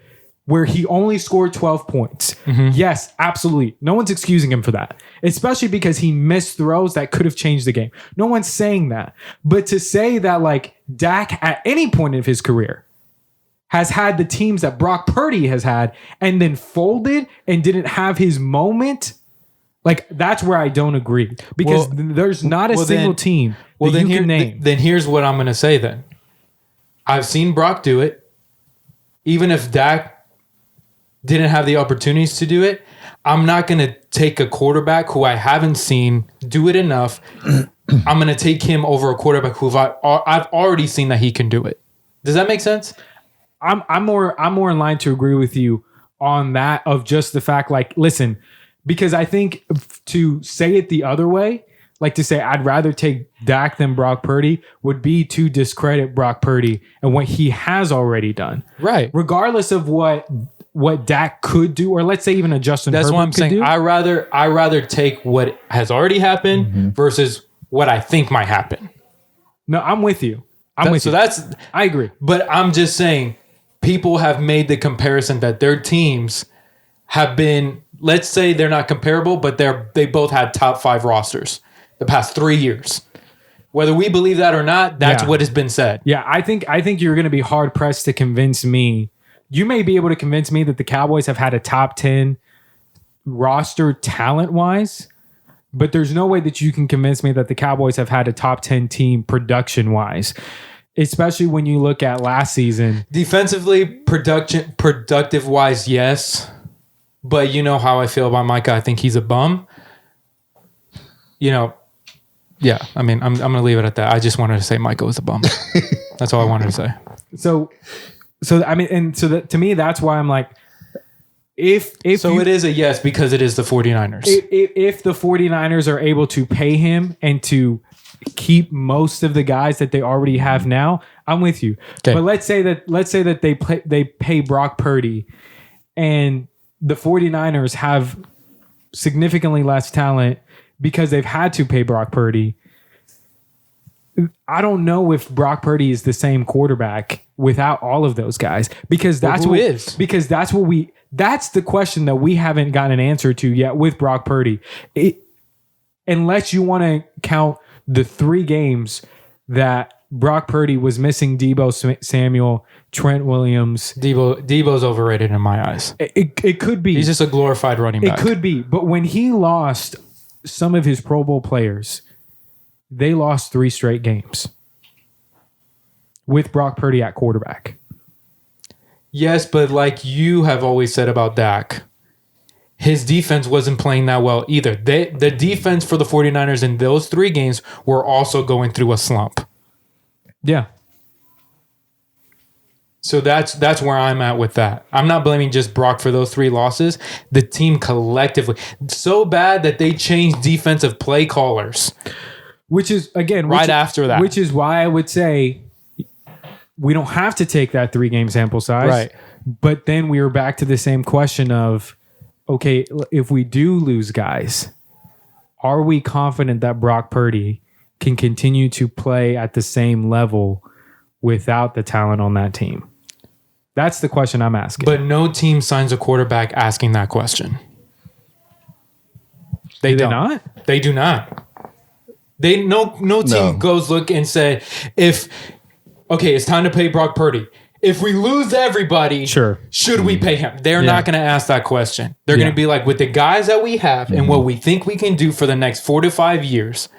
where he only scored 12 points? Yes, absolutely. No one's excusing him for that, especially because he missed throws that could have changed the game. No one's saying that. But to say that like Dak at any point of his career has had the teams that Brock Purdy has had and then folded and didn't have his moment, like that's where I don't agree. Because there's not a single team that you can name.
Then here's what I'm going to say then. I've seen Brock do it. Even if Dak didn't have the opportunities to do it, I'm not going to take a quarterback who I haven't seen do it enough. I'm going to take him over a quarterback who I've already seen that he can do it. Does that make sense?
I'm more in line to agree with you on that, of just the fact, like, listen, because I think to say it the other way, like to say I'd rather take Dak than Brock Purdy, would be to discredit Brock Purdy and what he has already done.
Right.
Regardless of what Dak could do, or let's say even a Justin Herbert.
That's what I'm saying.
Do.
I rather take what has already happened versus what I think might happen.
No, I'm with you. I agree.
But I'm just saying, people have made the comparison that their teams have been, let's say they're not comparable, but they both had top 5 rosters the past 3 years. Whether we believe that or not, that's what has been said.
Yeah, I think you're going to be hard pressed to convince me. You may be able to convince me that the Cowboys have had a top 10 roster talent-wise, but there's no way that you can convince me that the Cowboys have had a top 10 team production-wise, especially when you look at last season.
Defensively, productive-wise, yes, but you know how I feel about Micah. I think he's a bum. Yeah, I mean, I'm going to leave it at that. I just wanted to say Micah was a bum. That's all I wanted to say.
So I mean, and so that, to me, that's why I'm like,
So it is a yes because it is the 49ers.
If the 49ers are able to pay him and to keep most of the guys that they already have now, I'm with you. Okay. But let's say that they pay Brock Purdy and the 49ers have significantly less talent because they've had to pay Brock Purdy. I don't know if Brock Purdy is the same quarterback without all of those guys because that's the question that we haven't gotten an answer to yet with Brock Purdy. Unless you want to count the 3 games that Brock Purdy was missing Deebo Samuel, Trent Williams.
Deebo's overrated in my eyes.
It could be.
He's just a glorified running back.
It could be. But when he lost some of his Pro Bowl players, they lost 3 straight games with Brock Purdy at quarterback.
Yes, but like you have always said about Dak, his defense wasn't playing that well either. The defense for the 49ers in those 3 games were also going through a slump.
Yeah.
So that's where I'm at with that. I'm not blaming just Brock for those 3 losses. The team collectively, so bad that they changed defensive play callers.
Which is, again,
after that.
Which is why I would say we don't have to take that 3-game sample size.
Right.
But then we were back to the same question of, okay, if we do lose guys, are we confident that Brock Purdy can continue to play at the same level without the talent on that team? That's the question I'm asking.
But no team signs a quarterback asking that question. They
do
don't.
They not?
They do not. No team goes look and say, it's time to pay Brock Purdy. If we lose everybody, should we pay him? They're not going to ask that question. They're going to be like, with the guys that we have and what we think we can do for the next 4 to 5 years,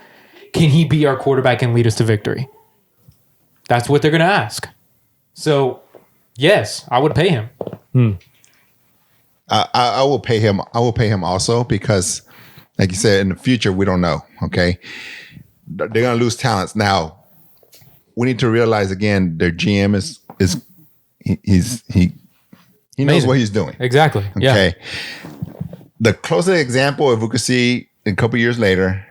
can he be our quarterback and lead us to victory? That's what they're going to ask. So, yes, I would pay him.
I will pay him. I will pay him also because, like you said, in the future, we don't know. Okay. They're going to lose talents. Now, we need to realize again, their GM he knows what he's doing.
Exactly.
Okay. Yeah. The closest example, if we could see a couple years later,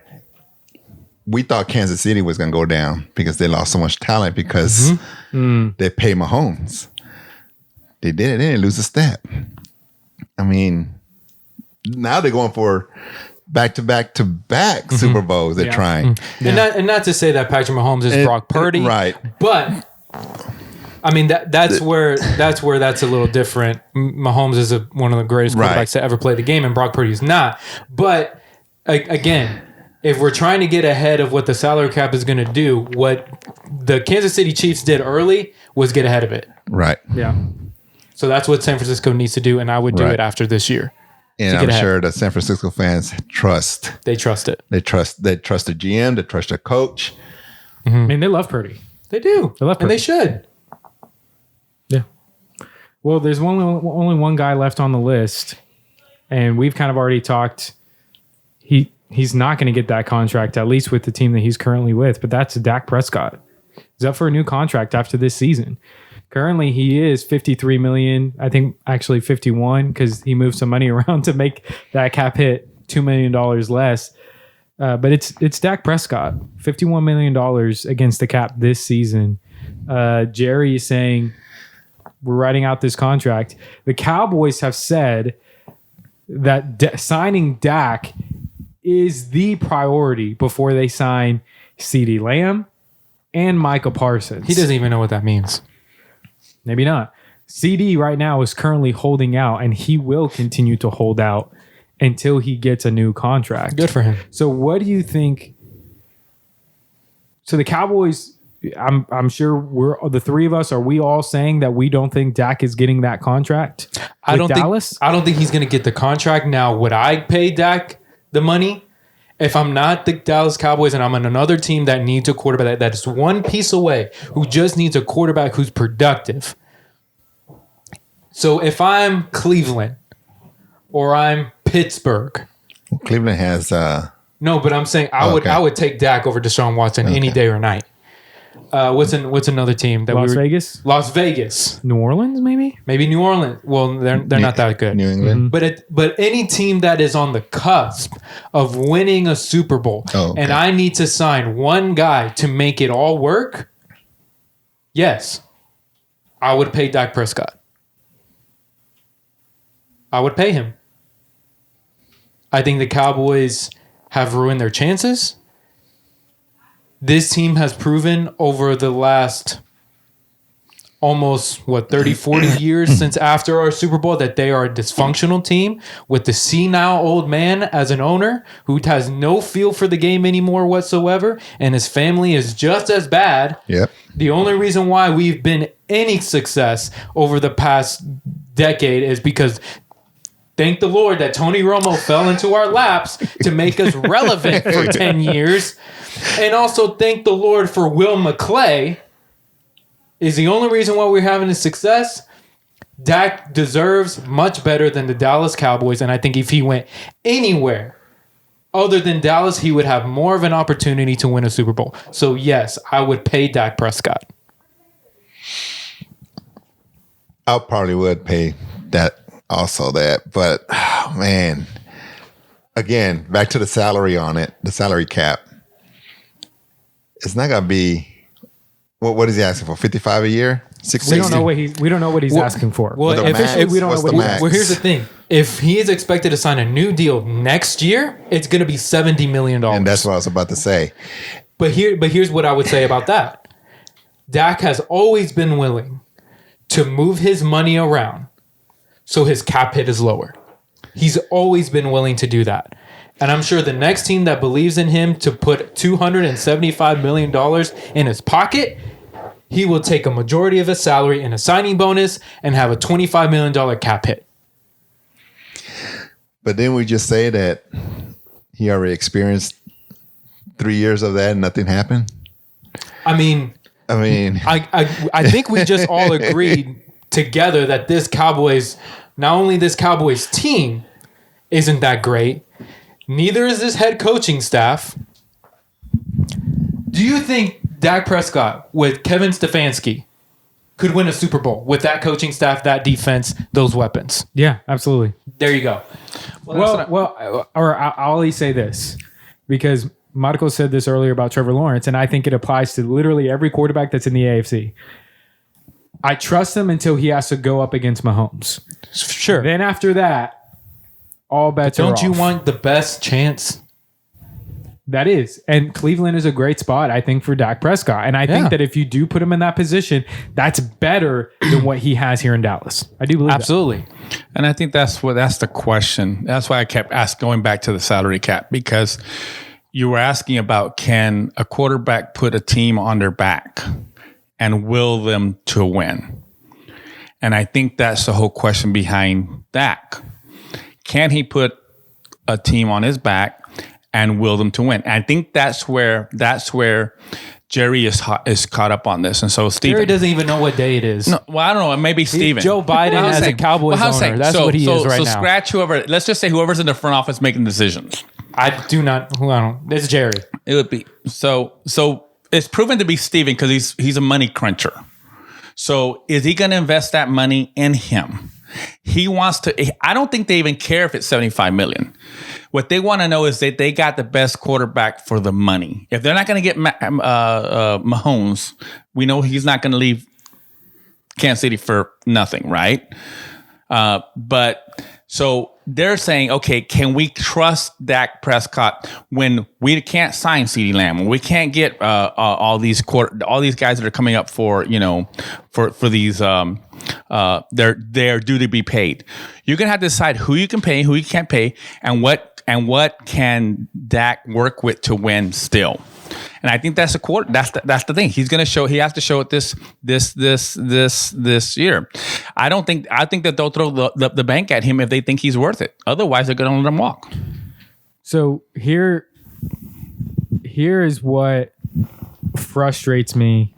we thought Kansas City was going to go down because they lost so much talent because they paid Mahomes. They did it. They didn't lose a step. I mean, now they're going for back-to-back Super Bowls. They're trying.
And not to say that Patrick Mahomes is Brock Purdy.
Right.
But I mean that's where that's a little different. Mahomes is one of the greatest quarterbacks to ever play the game, and Brock Purdy is not. But again, if we're trying to get ahead of what the salary cap is going to do, what the Kansas City Chiefs did early was get ahead of it.
Right.
Yeah.
So that's what San Francisco needs to do, and I would do it after this year.
And I'm sure the San Francisco fans trust.
They trust it.
They trust the GM. They trust their coach.
I mean, they love Purdy.
They do.
They love Purdy.
And they should.
Yeah. Well, there's only one guy left on the list, and we've kind of already talked. He's not going to get that contract, at least with the team that he's currently with, but that's Dak Prescott. He's up for a new contract after this season. Currently, he is $53 million. I think actually 51 because he moved some money around to make that cap hit $2 million less. But it's Dak Prescott, $51 million against the cap this season. Jerry is saying we're writing out this contract. The Cowboys have said that signing Dak is the priority before they sign CeeDee Lamb and Micah Parsons.
He doesn't even know what that means.
Maybe not. CD right now is currently holding out, and he will continue to hold out until he gets a new contract.
Good for him.
So what do you think? So the Cowboys, I'm sure we're the 3 of us. Are we all saying that we don't think Dak is getting that contract?
I don't think he's going to get the contract. Now, would I pay Dak the money if I'm not the Dallas Cowboys and I'm on another team that needs a quarterback that is one piece away, who just needs a quarterback who's productive? So if I'm Cleveland or I'm Pittsburgh,
well, Cleveland has
no, but I'm saying I would take Dak over Deshaun Watson any day or night. What's another team that
Las Vegas,
Las Vegas,
New Orleans, maybe
New Orleans. Well, they're not that good.
New England.
But any team that is on the cusp of winning a Super Bowl, and I need to sign one guy to make it all work, yes, I would pay Dak Prescott. I would pay him. I think the Cowboys have ruined their chances. This team has proven over the last almost 30, 40 years since after our Super Bowl that they are a dysfunctional team with the senile old man as an owner who has no feel for the game anymore whatsoever, and his family is just as bad.
Yep.
The only reason why we've been any success over the past decade is because thank the Lord that Tony Romo fell into our laps to make us relevant for 10 years. And also thank the Lord for Will McClay is the only reason why we're having a success. Dak deserves much better than the Dallas Cowboys. And I think if he went anywhere other than Dallas, he would have more of an opportunity to win a Super Bowl. So yes, I would pay Dak Prescott.
I probably would pay that. Also that, but man, again, back to the salary on it, the salary cap. It's not gonna be what is he asking for? 55 a year? 60?
we don't know what he's asking for.
Well,
we don't know what he's asking.
Well, here's the thing: if he is expected to sign a new deal next year, it's gonna be $70 million.
And that's what I was about to say.
But here's what I would say about that: Dak has always been willing to move his money around so his cap hit is lower. He's always been willing to do that. And I'm sure the next team that believes in him to put $275 million in his pocket, he will take a majority of his salary in a signing bonus and have a $25 million cap hit.
But then we just say that he already experienced 3 years of that and nothing happened.
I mean, I think we just all agreed together that not only this Cowboys team isn't that great, neither is this head coaching staff. Do you think Dak Prescott with Kevin Stefanski could win a Super Bowl with that coaching staff, that defense, those weapons?
Yeah, absolutely.
There you go.
I'll only say this because Marco said this earlier about Trevor Lawerence, and I think it applies to literally every quarterback that's in the AFC. I trust him until he has to go up against Mahomes.
Sure.
Then after that, all bets are off.
Don't you want the best chance?
That is. And Cleveland is a great spot, I think, for Dak Prescott. And I think that if you do put him in that position, that's better than what he has here in Dallas. I do believe
Absolutely.
And I think that's the question. That's why I kept going back to the salary cap, because you were asking about, can a quarterback put a team on their back and will them to win? And I think that's the whole question behind Dak. Can he put a team on his back and will them to win? And I think that's where Jerry is caught up on this. And so Steven,
Jerry doesn't even know what day it is.
No, well, I don't know. Maybe Steven.
Joe Biden as a Cowboys owner. That's what he is right now.
So scratch whoever. Let's just say whoever's in the front office making decisions.
I don't. It's Jerry.
It would be so. It's proven to be Steven because he's a money cruncher. So is he going to invest that money in him? He wants to. I don't think they even care if it's $75 million. What they want to know is that they got the best quarterback for the money. If they're not going to get Mahomes, we know he's not going to leave Kansas City for nothing, right? But so they're saying, okay, can we trust Dak Prescott when we can't sign CeeDee Lamb, when we can't get all these guys that are coming up for these they're due to be paid. You're gonna have to decide who you can pay, who you can't pay, and what can Dak work with to win still. And I think that's the thing. He's going to show. He has to show it this year. I think that they'll throw the bank at him if they think he's worth it. Otherwise, they're going to let him walk.
So here is what frustrates me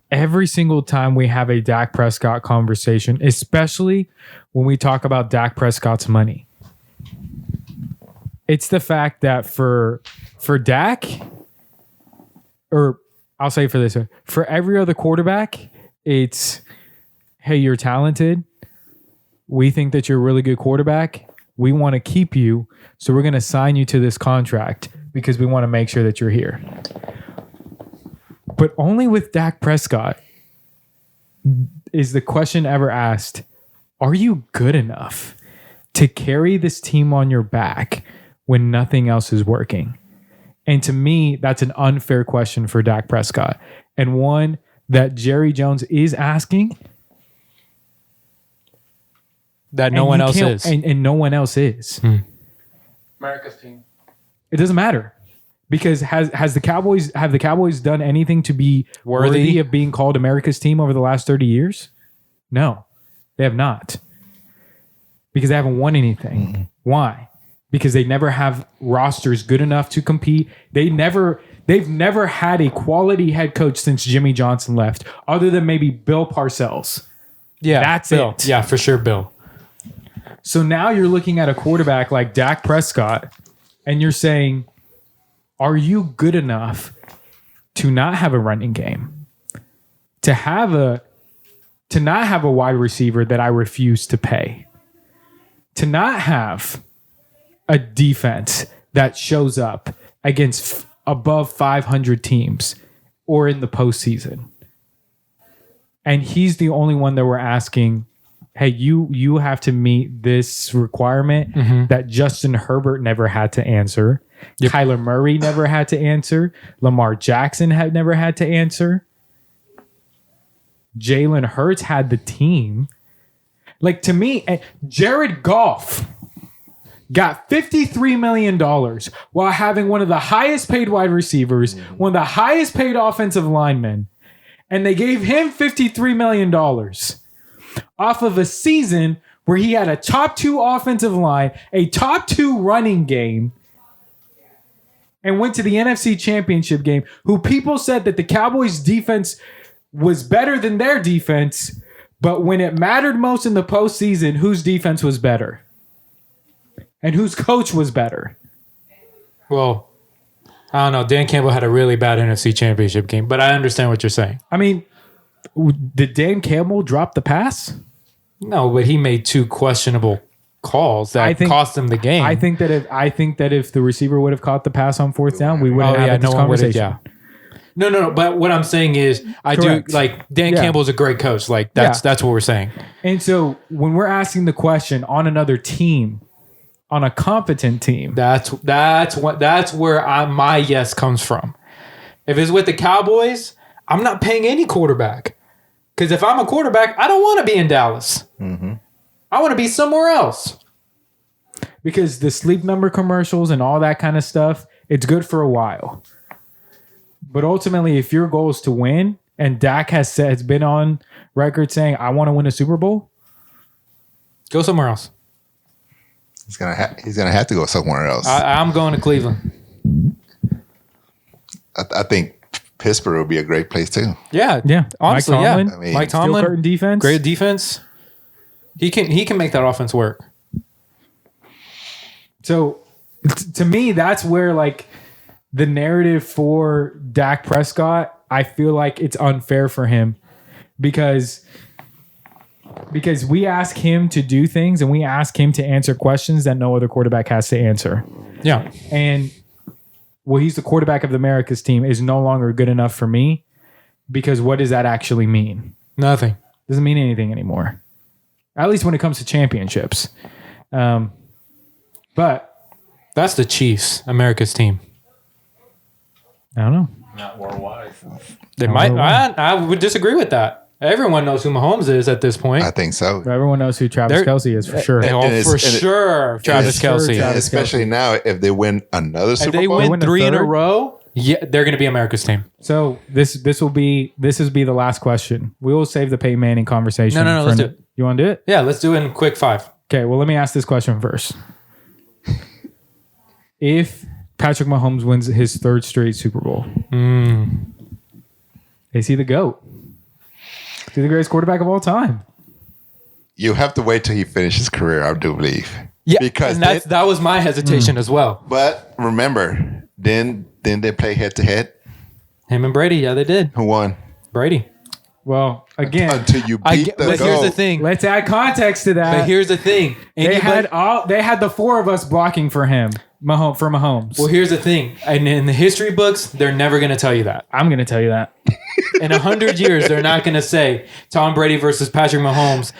every single time we have a Dak Prescott conversation, especially when we talk about Dak Prescott's money. It's the fact that for Dak, or I'll say for this, for every other quarterback, it's, hey, you're talented. We think that you're a really good quarterback. We want to keep you. So we're going to sign you to this contract because we want to make sure that you're here. But only with Dak Prescott is the question ever asked, are you good enough to carry this team on your back when nothing else is working? And to me, that's an unfair question for Dak Prescott, and one that Jerry Jones is asking.
That no one else is.
And no one else is.
America's team.
It doesn't matter. Because have the Cowboys done anything to be worthy of being called America's team over the last 30 years? No, they have not. Because they haven't won anything. Mm-hmm. Why? Because they never have rosters good enough to compete. They've never had a quality head coach since Jimmy Johnson left, other than maybe Bill Parcells.
Yeah,
that's
Bill.
it.
Yeah, for sure, Bill.
So now you're looking at a quarterback like Dak Prescott, and you're saying, are you good enough to not have a running game? To not have a wide receiver that I refuse to pay? To not have a defense that shows up against above 500 teams or in the postseason? And he's the only one that we're asking, hey, you have to meet this requirement that Justin Herbert never had to answer. Yep. Kyler Murray never had to answer. Lamar Jackson had never had to answer. Jalen Hurts had the team. Like, to me, Jared Goff got $53 million while having one of the highest paid wide receivers, one of the highest paid offensive linemen, and they gave him $53 million off of a season where he had a top 2 offensive line, a top 2 running game, and went to the NFC Championship game, who people said that the Cowboys defense was better than their defense, but when it mattered most in the postseason, whose defense was better? And whose coach was better?
Well, I don't know. Dan Campbell had a really bad NFC Championship game, but I understand what you're saying.
I mean, did Dan Campbell drop the pass?
No, but he made 2 questionable calls that cost him the game.
I think that if the receiver would have caught the pass on 4th down, we wouldn't have this conversation.
No. But what I'm saying is, I do like Dan Campbell's a great coach. Like that's what we're saying.
And so when we're asking the question on another team, on a competent team,
that's where my yes comes from. If it's with the Cowboys, I'm not paying any quarterback. Because if I'm a quarterback, I don't want to be in Dallas. Mm-hmm. I want to be somewhere else.
Because the sleep number commercials and all that kind of stuff, it's good for a while. But ultimately, if your goal is to win, and Dak has been on record saying, I want to win a Super Bowl,
go somewhere else.
He's gonna have to go somewhere else.
I'm going to Cleveland.
I think Pittsburgh would be a great place too.
Yeah. Honestly,
Mike Tomlin,
I mean,
Mike Tomlin,
Steel curtain defense,
great defense. He can make that offense work.
So, to me, that's where like the narrative for Dak Prescott, I feel like it's unfair for him because we ask him to do things and we ask him to answer questions that no other quarterback has to answer.
Yeah.
And he's the quarterback of America's team is no longer good enough for me because what does that actually mean?
Nothing.
Doesn't mean anything anymore. At least when it comes to championships. But
that's the Chiefs, America's team.
I don't know.
Not worldwide.
They might. I would disagree with that. Everyone knows who Mahomes is at this point.
I think so.
Everyone knows who Travis Kelce is for sure.
Travis Kelce.
Especially now, if they win another Super Bowl.
If they win 3 in a row, they're going to be America's team.
So this will be the last question. We will save the Peyton Manning conversation.
No. Let's do it.
You want to do it?
Yeah, let's do it in quick 5.
Okay. Well, let me ask this question first. If Patrick Mahomes wins his 3rd straight Super Bowl, is he the GOAT? Is he the greatest quarterback of all time?
You have to wait till he finishes his career, I do believe.
Yeah, because that was my hesitation as well.
But remember, didn't they play head to head?
Him and Brady, yeah, they did.
Who won?
Brady.
Well, again,
Until you beat the
but here's the
GOAT.
thing.
let's add context to that.
But here's the thing.
They had the four of us blocking for him, for Mahomes.
Well, here's the thing. And in the history books, they're never going to tell you that.
I'm going to tell you that.
In 100 years, they're not going to say Tom Brady versus Patrick Mahomes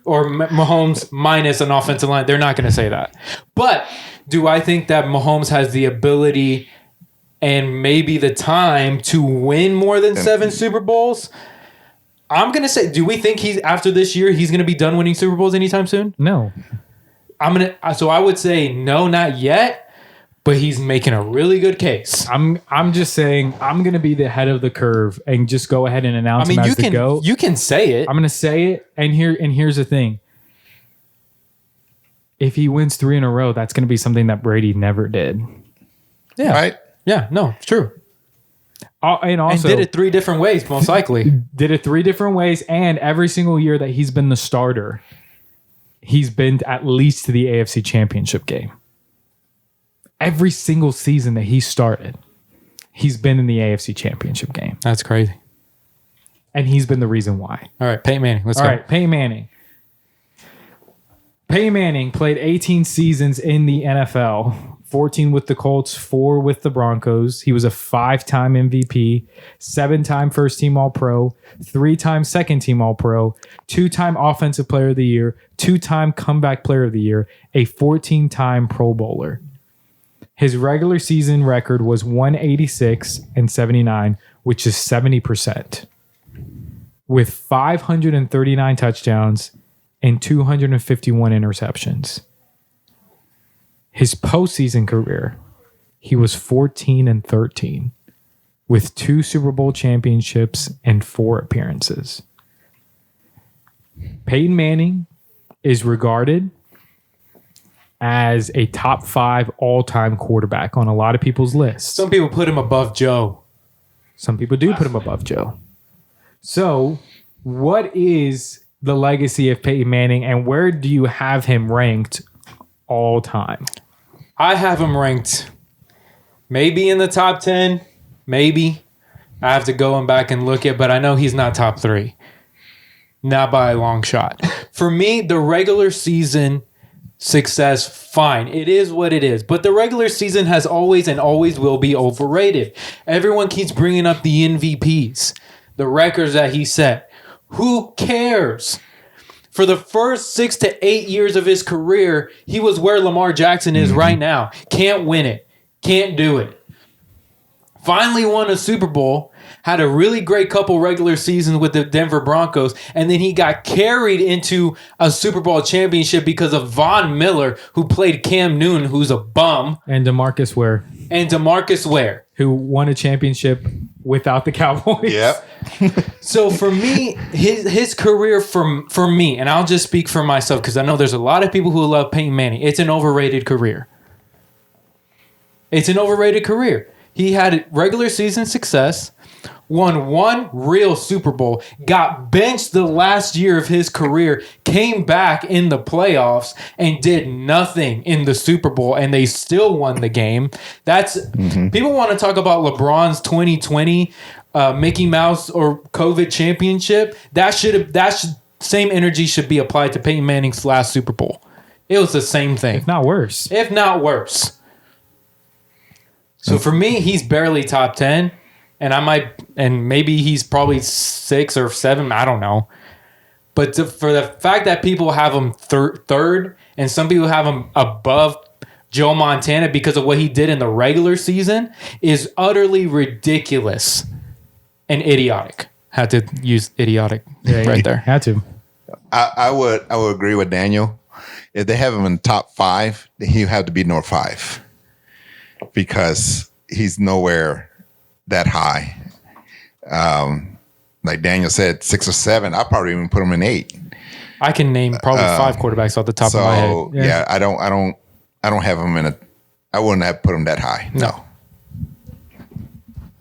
or Mahomes minus an offensive line. They're not going to say that. But do I think that Mahomes has the ability and maybe the time to win more than 7 Super Bowls? I'm going to say, do we think after this year, he's going to be done winning Super Bowls anytime soon?
No.
So I would say no, not yet, but he's making a really good case.
I'm just saying I'm going to be the head of the curve and just go ahead and announce him as the GOAT.
You can say it.
I'm going to say it, and here's the thing. If he wins 3 in a row, that's going to be something that Brady never did.
Yeah.
Right?
Yeah, no, it's true.
And also
And did it 3 different ways, most likely.
did it 3 different ways, and every single year that he's been the starter, he's been at least to the AFC Championship game. Every single season that he started, he's been in the AFC Championship game.
That's crazy.
And he's been the reason why.
All right, Peyton Manning. Let's go.
All right, Peyton Manning. Peyton Manning played 18 seasons in the NFL. 14 with the Colts, 4 with the Broncos. He was a 5-time MVP, 7-time first-team All-Pro, 3-time second-team All-Pro, 2-time Offensive Player of the Year, 2-time Comeback Player of the Year, a 14-time Pro Bowler. His regular season record was 186-79, which is 70%, with 539 touchdowns and 251 interceptions. His postseason career, he was 14-13 with 2 Super Bowl championships and 4 appearances. Peyton Manning is regarded as a top 5 all-time quarterback on a lot of people's lists.
Some people put him above Joe.
Some people do put him above Joe. So, what is the legacy of Peyton Manning, and where do you have him ranked all time?
I have him ranked maybe in the top 10, maybe. I have to go back and look at, but I know he's not top 3. Not by a long shot. For me, the regular season success, fine. It is what it is. But the regular season has always and always will be overrated. Everyone keeps bringing up the MVPs, the records that he set. Who cares? For the first 6 to 8 years of his career, he was where Lamar Jackson is right now. Can't win it. Can't do it. Finally won a Super Bowl. Had a really great couple regular seasons with the Denver Broncos. And then he got carried into a Super Bowl championship because of Von Miller, who played Cam Newton, who's a bum.
And DeMarcus Ware,
Who
won a championship without the Cowboys.
Yep.
So for me, his career for me, and I'll just speak for myself because I know there's a lot of people who love Peyton Manning. It's an overrated career. It's an overrated career. He had regular season success, won 1 real Super Bowl, got benched the last year of his career, came back in the playoffs, and did nothing in the Super Bowl, and they still won the game. That's people want to talk about LeBron's 2020 Mickey Mouse or COVID championship. Same energy should be applied to Peyton Manning's last Super Bowl. It was the same thing,
If not worse.
So for me, he's barely top 10. And maybe he's probably 6 or 7. I don't know. But for the fact that people have him third, and some people have him above Joe Montana because of what he did in the regular season, is utterly ridiculous and idiotic. Had to use idiotic right there.
Had to.
I would agree with Daniel. If they have him in top 5, then he'll have to be number 5 because he's nowhere that high. Like Daniel said, 6 or 7. I'll probably even put him in 8.
I can name probably 5 quarterbacks off the top of my head.
So yeah, I don't have him in I wouldn't have put him that high. No.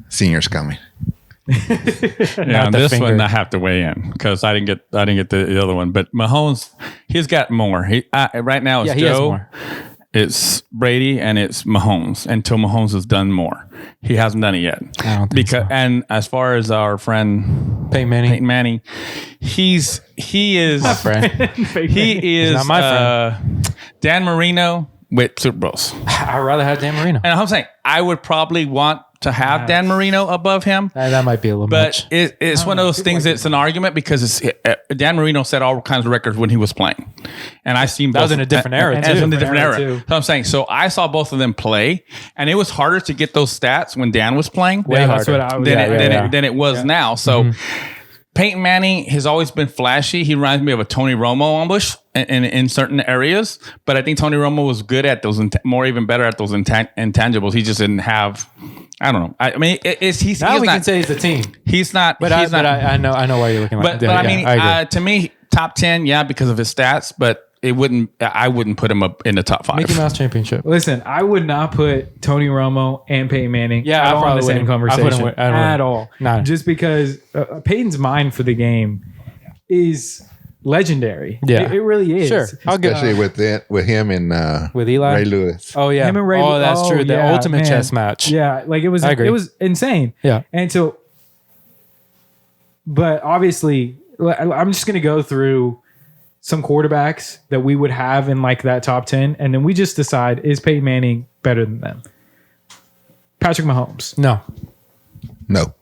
Senior's coming.
Yeah, this one I have to weigh in because I didn't get the other one. But Mahomes, he's got more. Right now it's
he has
Joe,
more.
It's Brady and it's Mahomes until Mahomes has done more. He hasn't done it yet.
I don't think so.
And as far as our friend
Peyton Manning,
he is
my friend.
he is
not my friend.
Dan Marino with Super Bowls.
I'd rather have Dan Marino.
And I'm saying I would probably want to have Dan Marino above him.
That might be a little much.
But it's one of those things that's an argument because Dan Marino set all kinds of records when he was playing. And I seen
that was in a different era,
too. In a different era. So I'm saying, so I saw both of them play, and it was harder to get those stats when Dan was playing than it was now. So Peyton Manning has always been flashy. He reminds me of a Tony Romo almost in certain areas, but I think Tony Romo was good at those, even better at those intangibles. He just didn't have. I don't know. I mean, he's
now we
not,
can say it's a team.
He's not.
But I know why you're looking like.
But I mean, to me, top 10, yeah, because of his stats, but I wouldn't put him up in the top 5.
Mickey Mouse Championship.
Listen, I would not put Tony Romo and Peyton Manning
I
all in
probably
the same conversation at all.
No.
Just because Peyton's mind for the game is legendary.
Yeah.
It really is.
Sure.
Especially with him and
with Eli
Ray Lewis.
Oh yeah.
Him and Ray
that's true. The ultimate chess match.
Yeah, like it was insane.
Yeah.
And so, but obviously, I'm just going to go through some quarterbacks that we would have in like that top 10, and then we just decide, is Peyton Manning better than them? Patrick Mahomes.
No.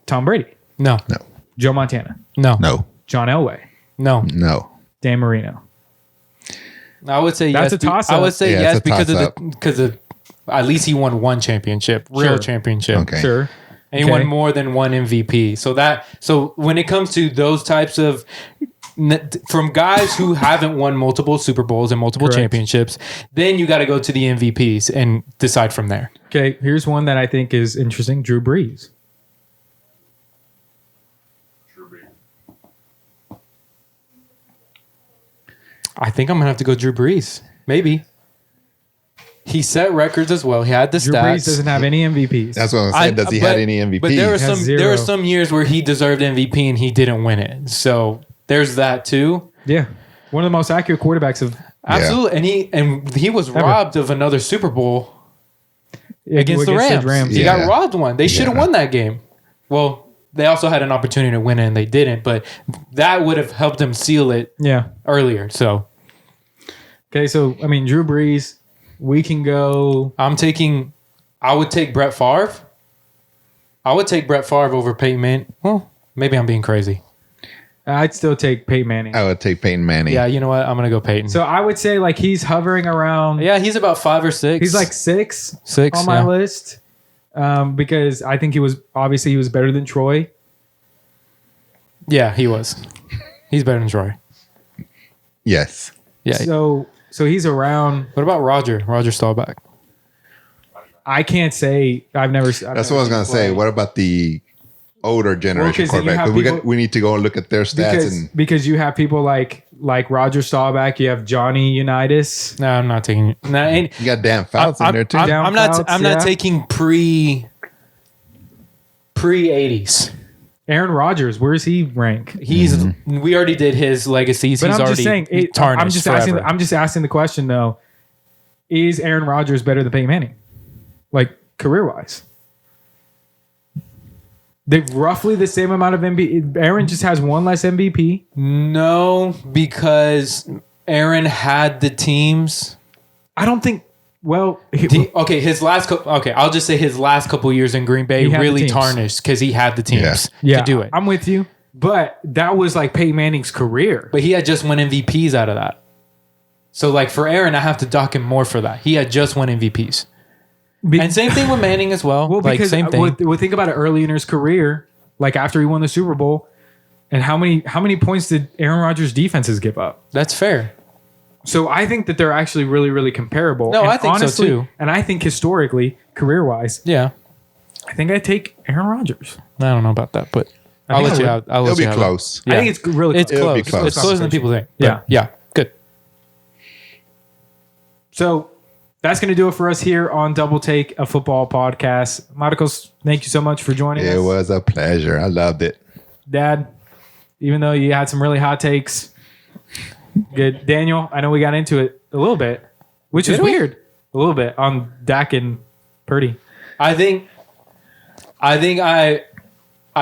Tom Brady.
No.
Joe Montana.
No.
John Elway.
No.
Dan Marino.
I would say
That's
yes.
a toss-up.
I would say yes because
toss-up.
of at least he won one championship, real championship.
Okay.
Sure.
And he won more than one MVP. So when it comes to those types of from guys who haven't won multiple Super Bowls and multiple championships, then you got to go to the MVPs and decide from there.
Okay, here's one that I think is interesting. Drew Brees.
I think I'm going to have to go Drew Brees. Maybe. He set records as well. He had the
Drew
stats.
Brees doesn't have any MVPs.
That's what I'm saying. Does he have any MVPs?
But there were some years where he deserved MVP and he didn't win it. So there's that too.
Yeah. One of the most accurate quarterbacks of
absolutely. And he was robbed of another Super Bowl against the Rams. He got robbed one. They should have won that game. Well, they also had an opportunity to win it and they didn't, but that would have helped them seal it earlier. So
okay, so I mean Drew Brees, we can go.
I would take Brett Favre. I would take Brett Favre over Peyton Manning. Well, maybe I'm being crazy.
I'd still take Peyton Manning.
I would take Peyton Manning.
Yeah, you know what? I'm going to go Peyton.
So I would say like he's hovering around.
Yeah, he's about 5 or 6.
He's like 6 on my list because I think he was better than Troy.
Yeah, he was. He's better than Troy.
Yes.
Yeah.
So he's around.
What about Roger Staubach?
I can't say. That's
what I was going to say. What about the older generation quarterback? We need to go and look at their stats
because
you have people like Roger Staubach. You have Johnny Unitas.
No, I'm not taking.
You got Dan Fouts in there too.
I'm not taking pre 80s.
Aaron Rodgers, where does he rank?
We already did his legacies.
But
he's
I'm
already
just saying.
tarnished.
I'm just asking the question though: is Aaron Rodgers better than Peyton Manning, like career wise? They're roughly the same amount of MVP. Aaron just has one less MVP.
No, because Aaron had the teams.
I don't think. Well,
his last I'll just say his last couple years in Green Bay really tarnished because he had the teams to do it.
I'm with you, but that was like Peyton Manning's career.
But he had just won MVPs out of that. So like for Aaron, I have to dock him more for that. He had just won MVPs. And same thing with Manning as well.
Well, because
same thing.
We'll think about it early in his career, like after he won the Super Bowl, and how many points did Aaron Rodgers' defenses give up?
That's fair.
So I think that they're actually really, really comparable.
No, I think so too.
And I think historically, career-wise,
I
think I'd take Aaron Rodgers.
I don't know about that, but I'll let you have.
It'll be close.
I think it's really
close.
It'll be close.
It's closer than people think.
Yeah.
Good.
So that's going to do it for us here on Double Take, a football podcast. Marcos, thank you so much for joining us.
It was a pleasure. I loved it.
Dad, even though you had some really hot takes, good. Daniel, I know we got into it a little bit, which is weird. A little bit on Dak and Purdy.
I think I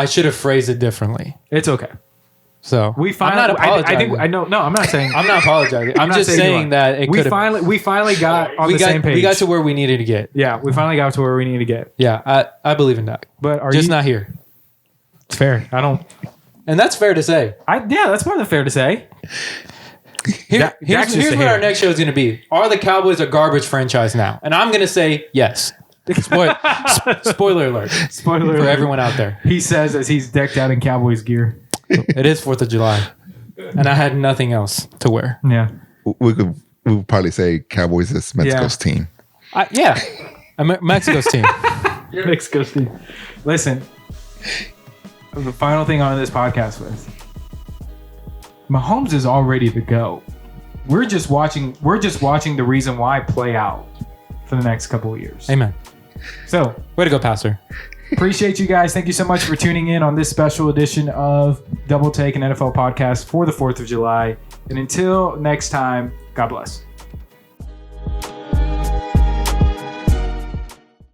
should have phrased it differently.
It's okay.
So
we finally.
I'm not apologizing.
I know. No, I'm not saying.
I'm not apologizing. I'm just saying that it could.
We finally got on the same page.
We got to where we needed to get.
Yeah, we finally got to where we needed to get.
Yeah, I believe in Dak.
But are
just
you
not here?
It's fair. I don't.
And that's fair to say.
Yeah, that's more than fair to say.
Here's what our next show is going to be. Are the Cowboys a garbage franchise now? And I'm going to say yes. Spoiler alert.
Spoiler
for
alert.
Everyone out there.
He says as he's decked out in Cowboys gear.
It is 4th of July. And I had nothing else to wear.
Yeah.
We would probably say Cowboys is Mexico's team.
Yeah. Mexico's team.
Mexico's team. Listen, the final thing on this podcast was Mahomes is all ready to go. We're just watching the reason why play out for the next couple of years.
Amen.
So,
way to go, Pastor.
Appreciate you guys. Thank you so much for tuning in on this special edition of Double Take, an NFL podcast for the 4th of July. And until next time, God bless.